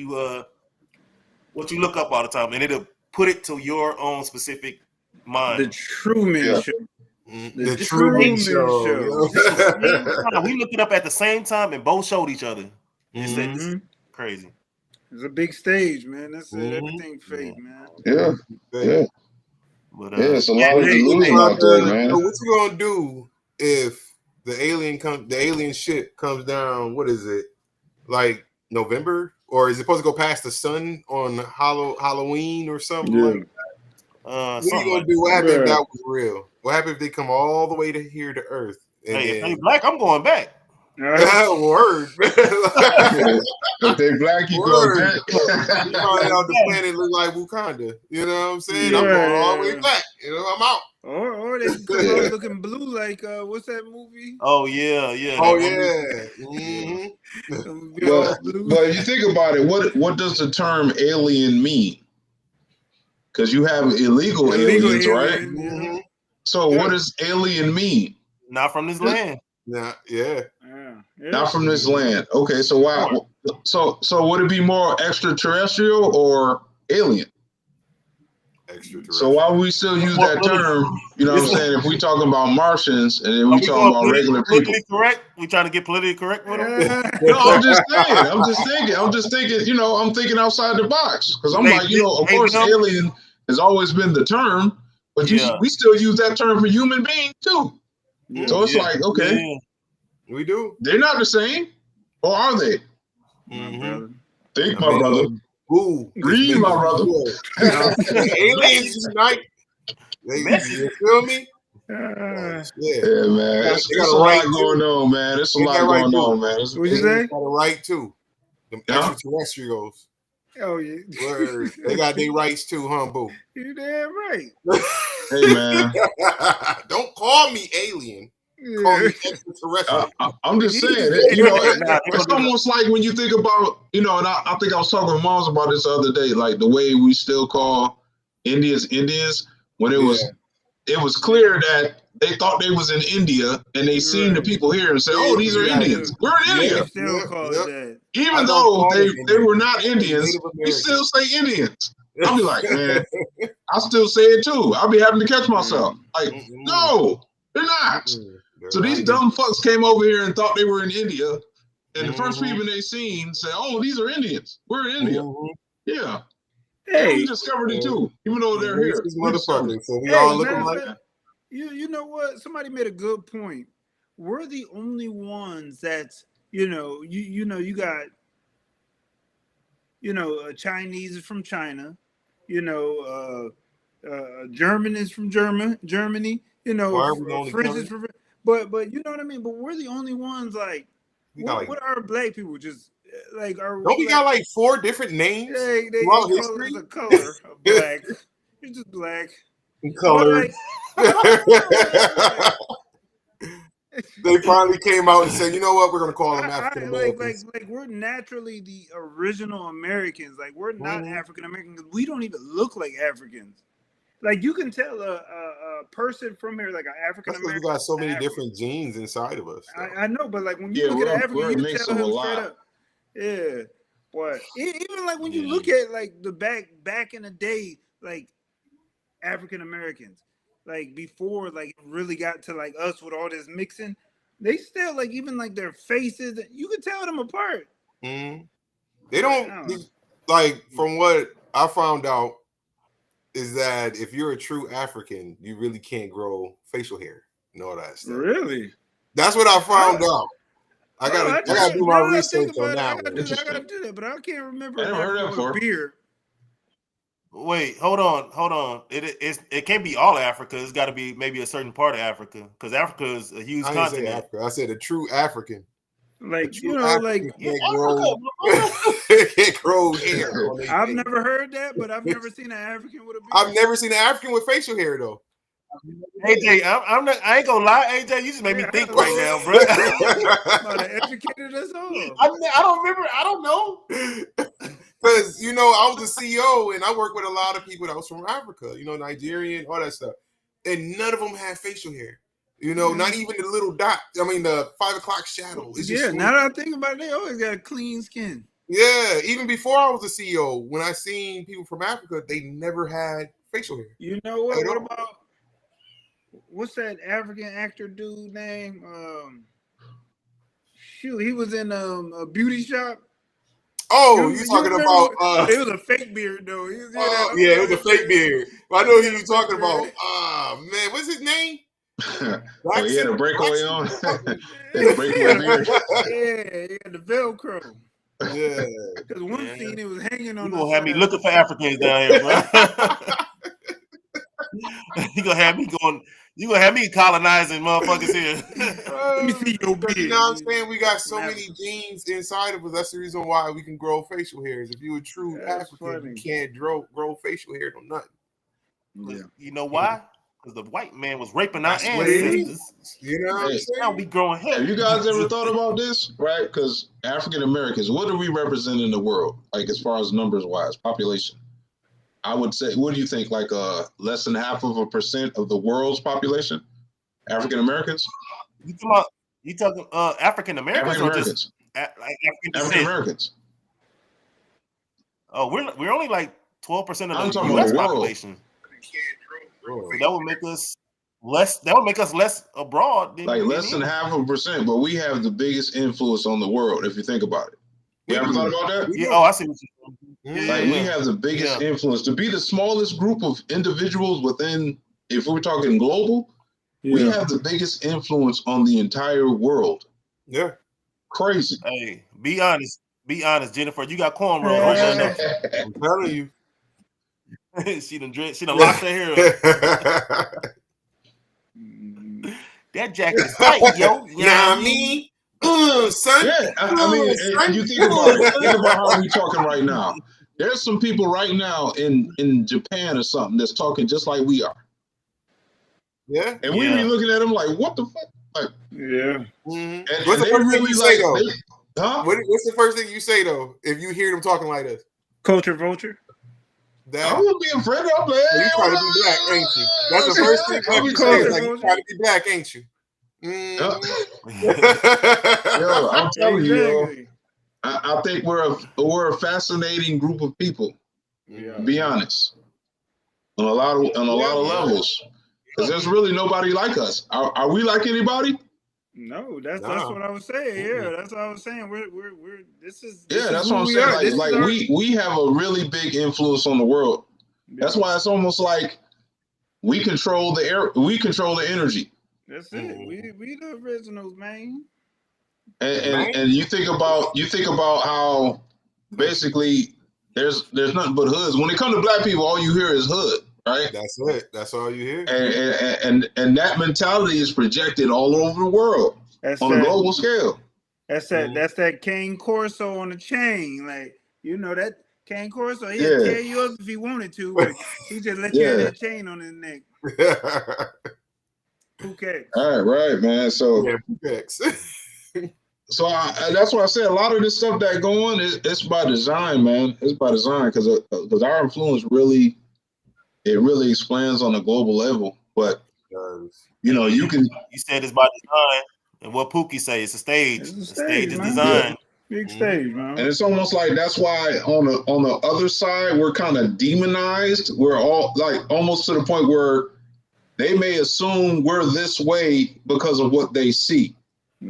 up all the time, and it'll put it to your own specific mind. The Truman Show. The Truman Show. We looked it up at the same time and both showed each other. It's crazy. It's a big stage, man. That's everything fake, man. Yeah. But it's a lot of delusion out there, man. So what you gonna do if the alien shit comes down? What is it, like November, or is it supposed to go past the sun on Halloween or something like that? What are you gonna do? What happened if that was real? What happened if they come all the way to here to Earth? If they black, I'm going back. Word. If they black, you go back. The planet look like Wakanda. You know what I'm saying? I'm going all the way back. You know, I'm out. Or they come out looking blue, like what's that movie? Oh yeah. Oh yeah. But if you think about it, what does the term alien mean? Because you have illegal aliens, right? Mm-hmm. So what does alien mean? Not from this land. Yeah. Not from this land. Okay, so why? So would it be more extraterrestrial or alien? Extraterrestrial. So why would we still use that term? You know what I'm saying? If we talking about Martians and then we talking about regular people, correct? We trying to get politically correct with them? No, I'm just saying. I'm just thinking. You know, I'm thinking outside the box because I'm like, you know, of course, alien has always been the term, but we still use that term for human beings too. So it's like, okay, we do. They're not the same, or are they? Think, my brother. Read, my brother. Aliens unite. You feel me? Yeah, man. It's a lot going on, man. It's a lot going on, man. What you say? Got a right too. Them extraterrestrials. Oh yeah. Word. They got their rights too, huh, boo? You damn right. Hey, man. Don't call me alien. Call me extraterrestrial. I'm just saying, you know, it's almost like when you think about, you know, and I think I was talking with Moms about this the other day, like the way we still call Indians, when it was clear that they thought they was in India and they seen the people here and said, oh, these are Indians. We're in India. Even though they were not Indians, we still say Indians. I'll be like, man, I still say it too. I'll be having to catch myself. Like, no, they're not. So these dumb fucks came over here and thought they were in India, And the first people they seen said, "Oh, these are Indians. We're in India." Yeah. Hey, we discovered it too, even though they're here. Motherfuckers. So we all looking like. You know what? Somebody made a good point. We're the only ones that's you got Chinese is from China, German is from Germany, French is from, but you know what I mean. But we're the only ones like. What are black people just like? Don't we got like 4 different names? They call us a color of black. You're just black. Colored. They finally came out and said, "You know what? We're gonna call them African Americans." Like we're naturally the original Americans. Like we're not African Americans. We don't even look like Africans. Like you can tell a person from here, like an African American. We got so many different genes inside of us. I know, but like when you look at African, you can tell him straight up. Yeah, but even like when you look at like the back in the day, like African Americans, like before like it really got to like us with all this mixing, they still like even like their faces, you can tell them apart. They don't like from what I found out is that if you're a true African, you really can't grow facial hair and all that stuff. Really? That's what I found out. I gotta do my research on that one. I gotta do that, but I can't remember. I never heard that before. Beard. Wait, hold on. It can't be all Africa. It's got to be maybe a certain part of Africa because Africa is a huge continent. Say Africa. I said a true African. Like can't grow hair. I've never heard that, but I've never seen an African with a beard. I've never seen an African with facial hair though. AJ, I ain't gonna lie, AJ. You just made me think right now, bro. Educated us all. I don't remember. I don't know. Because I was a CEO and I worked with a lot of people that was from Africa. Nigerian, all that stuff, and none of them had facial hair. Not even the little dot. I mean, the 5 o'clock shadow. Now that I think about it, they always got clean skin. Yeah, even before I was a CEO, when I seen people from Africa, they never had facial hair. You know what? What about what's that African actor dude name? He was in a beauty shop. Oh, you talking about? It was a fake beard though. It was a fake beard. I know who you talking about. Ah, man, what's his name? He had a breakaway on. He had a breakaway beard. Yeah, he had the Velcro. Yeah. Because one scene it was hanging on. You gonna have me looking for Africans down here, bro. You gonna have me colonizing motherfuckers here. Let me see your beard. You know what I'm saying? We got so many genes inside of us. That's the reason why we can grow facial hairs. If you're a true African, you can't grow facial hair or nothing. Yeah. You know why? Because the white man was raping our ancestors. You know what I'm saying? Now we growing hair. Have you guys ever thought about this? Right? Because African Americans, what do we represent in the world? Like as far as numbers wise, population. I would say, what do you think? Like less than 0.5% of the world's population? African Americans? You talking African Americans or just African Americans? Oh, we're only like 12% of the U.S. population. So that would make us less. That would make us less abroad. Like less than 0.5%, but we have the biggest influence on the world. If you think about it, you ever thought about that? Yeah. Oh, I see what you're saying. Like we have the biggest influence to be the smallest group of individuals within. If we're talking global, we have the biggest influence on the entire world. Yeah, crazy. Hey, be honest, Jennifer. You got cornrows. I'm telling you. She done locked her hair up. That jacket is tight, yo. You know what I mean? Son. Yeah, I mean, and you think about how we talking right now. There's some people right now in Japan or something that's talking just like we are. Yeah. And we be looking at them like, what the fuck? Like, yeah. And what's the first thing you say, though? What's the first thing you say, though, if you hear them talking like this? Culture vulture. I wouldn't be afraid of that. You try to be black, ain't you? That's the first thing you say. Like, you try to be black, ain't you? Yo, I'm telling you, I think we're a fascinating group of people. Yeah. Be honest, on a lot of levels, because there's really nobody like us. Are we like anybody? No, that's what I was saying. Yeah, that's what I was saying. We're this is that's what I'm saying. Like we have a really big influence on the world. Yeah. That's why it's almost like we control the air. We control the energy. That's it. We the originals, man. And you think about how basically there's nothing but hoods. When it comes to black people, all you hear is hood, right? That's it. That's all you hear. And that mentality is projected all over the world on a global scale. That's that Cane Corso on the chain, like that Cane Corso. He'll tear you up if he wanted to, but he just let you have that chain on his neck. Phuket. All right, man. So So that's why I said a lot of this stuff that going it's by design, man. It's by design because our influence really expands on a global level. But you said it's by design, and what Pookie say, it's a stage. The stage is designed. Big stage, man. And it's almost like that's why on the other side we're kind of demonized. We're all like almost to the point where they may assume we're this way because of what they see.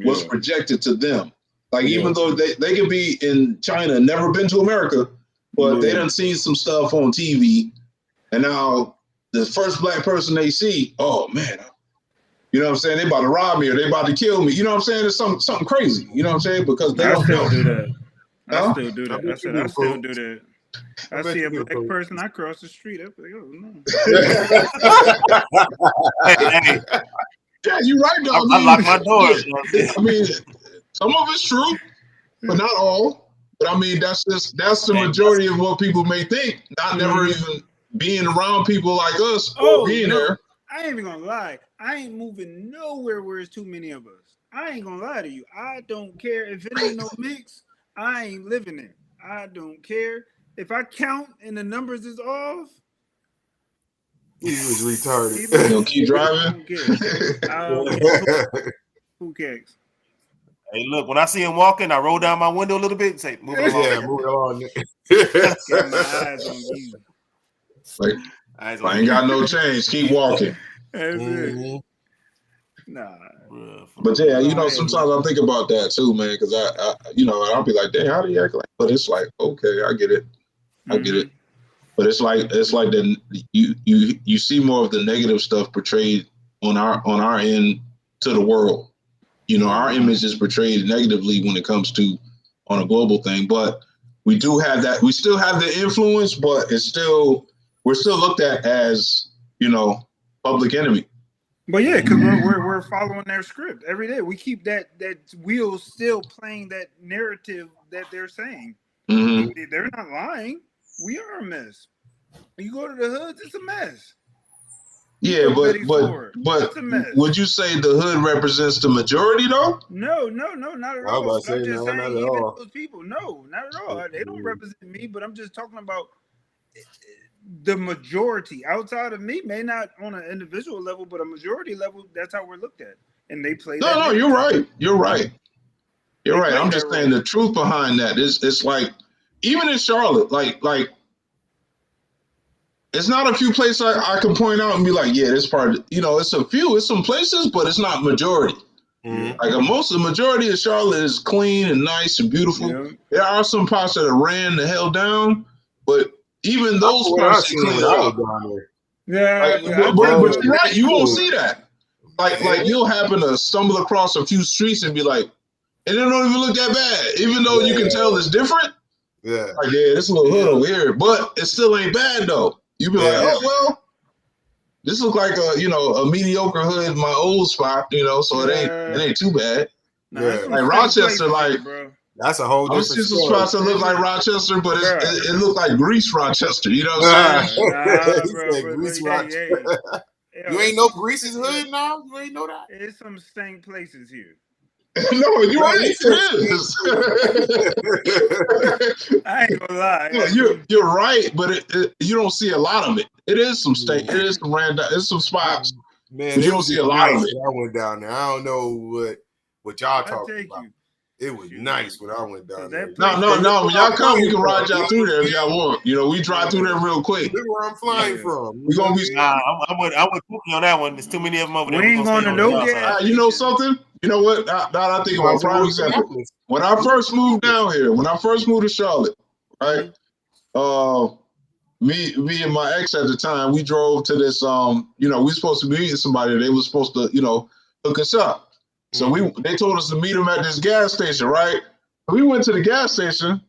What's projected to them. Like, even though they could be in China, never been to America, but they done seen some stuff on TV. And now the first black person they see, oh, man, you know what I'm saying? They about to rob me or they about to kill me. You know what I'm saying? It's something crazy. You know what I'm saying? Because they don't know. I still do that. I said I still do that. I see a black person, I cross the street. I'm like, oh, no. Hey. Yeah, you're right, though. I lock my doors. I mean, some of it's true, but not all. But I mean, that's the majority of what people may think. Not never even being around people like us or being there. I ain't even gonna lie. I ain't moving nowhere where it's too many of us. I ain't gonna lie to you. I don't care if it ain't no mix. I ain't living there. I don't care if I count and the numbers is off. He was retarded. You'll keep driving. Who cares? Hey, look, when I see him walking, I roll down my window a little bit and say, move along. Yeah, move along. Got my eyes on you. Like, I ain't got no change. Keep walking. That's it. Nah. But yeah, sometimes I think about that too, man, because I'll be like, dang, how do you act like? But it's like, okay, I get it. I get it. But it's like the you see more of the negative stuff portrayed on our end to the world. Our image is portrayed negatively when it comes to on a global thing. But we do have that. We still have the influence, but we're still looked at as public enemy. But yeah, because we're following their script every day. We keep that wheel still playing that narrative that they're saying. Mm-hmm. They're not lying. We are a mess. You go to the hoods, it's a mess. Yeah, but would you say the hood represents the majority though? No, not at all. I'm just saying, even those people, no, not at all. They don't represent me, but I'm just talking about the majority outside of me, may not on an individual level, but a majority level. That's how we're looked at, and they play. No, you're right. You're right. I'm just saying the truth behind that is it's like even in Charlotte, like. It's not a few places I can point out and be like, yeah, this part, it's a few, it's some places, but it's not majority. Mm-hmm. Like the majority of Charlotte is clean and nice and beautiful. Yeah. There are some parts that are ran the hell down, but even those parts are clean up. Yeah, but you won't see that. Like you'll happen to stumble across a few streets and be like, and it don't even look that bad, even though you can tell it's different. Yeah, like this little hood over here, but it still ain't bad though. You be like, oh well, this looks like a mediocre hood in my old spot, so it ain't too bad. Like Rochester, bro. That's a whole different story. Some spots that look like Rochester, but it looked like Grease Rochester. You know what I'm saying? Grease Rochester. You ain't know Grease's hood now? You ain't know that? There's some stank places here. No, you're right. It is. I ain't gonna lie. No, you're right, but you don't see a lot of it. It is some state. It is some random. It's some spots. Man, you don't see a lot of it. I went down there. I don't know what y'all talking about. It was nice when I went down there. No. When y'all come, we can ride y'all through there if y'all want. We drive through there real quick. Look where I'm flying from. We're gonna be. I went Pookie on that one. There's too many of them over there. We ain't going to no gas. You know something? You know what? Now I think about prime example. When I first moved down here, when I first moved to Charlotte, right? Me and my ex at the time, we drove to this. We were supposed to be meeting somebody. They were supposed to, hook us up. So they told us to meet them at this gas station, right? We went to the gas station.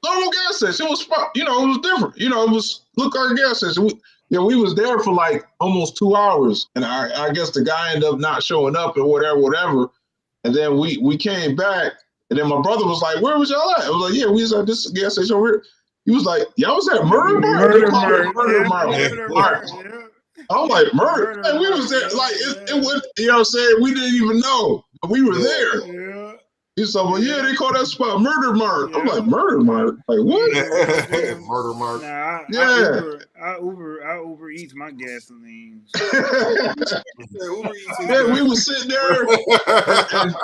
Normal gas station. It was, it was different. It was look like a gas station. We was there for like almost 2 hours, and I guess the guy ended up not showing up and whatever. And then we came back, and then my brother was like, "Where was y'all at?" I was like, "Yeah, we was at this gas station over here." He was like, "Y'all was at Murder Mart?" Murder Mart. I'm like, murder. And we was there, like it was. You know what I'm saying? We didn't even know, but we were there. Yeah. He said, "Well, yeah, they call that spot Murder Mart." I'm like, Murder Mart? Like what? Murder Mart. Nah, Yeah. I Uber Eats my gasoline. Yeah, we was sitting there, and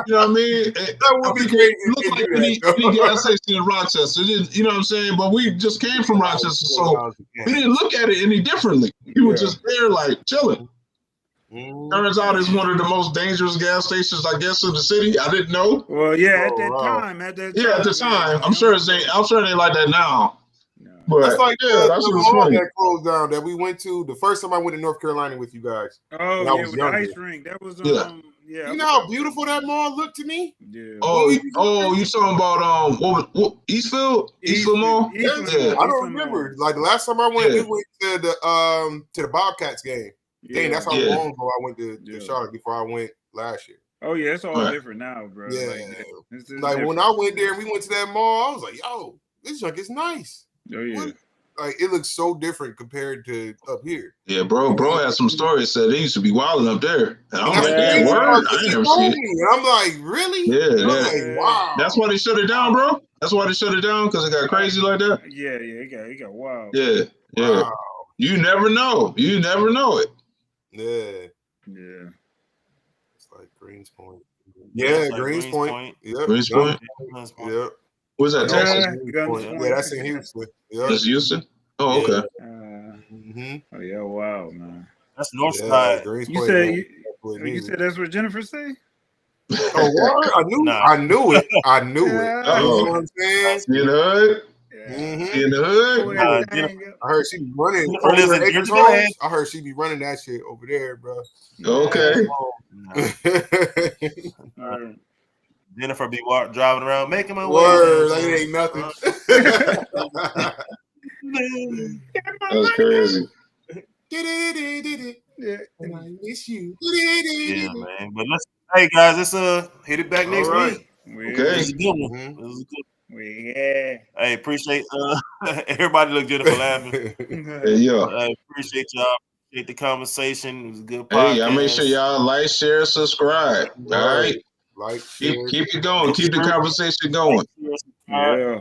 you know what I mean? That would be great. It looked like any gas station in Rochester. It didn't, you know what I'm saying? But we just came from Rochester, so we didn't look at it any differently. We were just there, like chilling. Turns out it's one of the most dangerous gas stations, I guess, in the city. I didn't know. Well, yeah, at that time. At the time. I'm sure it ain't like that now. No. But that's like that was funny. That closed down that we went to the first time I went to North Carolina with you guys. Oh, yeah, with the ice rink. That was yeah. You know how beautiful that mall looked to me? Yeah. Oh, you talking about what Eastfield Mall? Yeah. I don't remember. Like the last time I went, we went to the Bobcats game. Yeah. Dang, that's how long ago I went to Charlotte before I went last year. Oh yeah, it's all different now, bro. Yeah, like when I went there and we went to that mall, I was like, "Yo, this junk is nice." Oh yeah, like it looks so different compared to up here. Yeah, bro had some stories. Said they used to be wilding up there, and I'm like, "Damn, word! I ain't never seen it." I'm like, "Really?" Yeah, like, wow. That's why they shut it down, bro. That's why they shut it down because it got crazy like that. Yeah, it got wild. Yeah. Wow. You never know. You never know it. Yeah. It's like Greens Point. Yeah, like Greens Point. Yep. Greens Point. Yep. What's that? Texas? Yeah, that's in Houston. Yep. That's Houston. Oh, okay. Oh yeah, wow, man. That's North Side. You said that's what Jennifer say? Oh, what? I knew it. I knew it. You know what I'm saying? In the hood. In the hood. I heard she be running over Acres Homes. I heard she be running that shit over there, bro. Okay. Jennifer be driving around making my word like it ain't nothing. That's crazy. I miss you. Yeah, man. But hey guys, let's hit it back next week. Okay. It's a good one. It was a good. Hey, appreciate everybody. Look, Jennifer laughing. Yeah. Appreciate y'all. Appreciate the conversation. It was a good podcast. Hey, y'all make sure y'all like, share, subscribe. All right. Like, keep it going. Keep the conversation going. Yeah.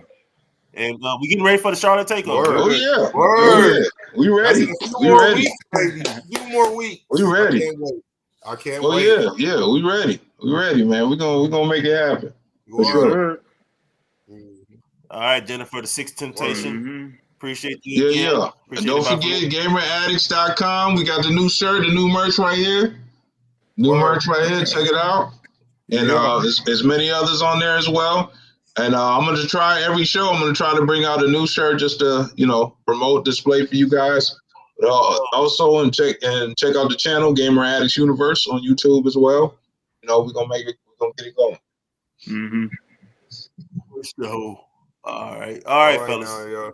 And we getting ready for the Charlotte takeover. Oh yeah. Word. We ready. We ready. Few more weeks. We ready. I can't wait. Oh yeah. We ready. We ready, man. We're gonna make it happen. For sure. All right, Jennifer, the Sixth Temptation. Appreciate you. Yeah. And don't forget, GamerAddicts.com. We got the new shirt, the new merch right here. Merch right here. Check it out. And there's many others on there as well. And I'm going to try every show. I'm going to try to bring out a new shirt just to, promote, display for you guys. But also check out the channel, Gamer Addicts Universe on YouTube as well. We're going to get it going. So, all right, fellas. Now,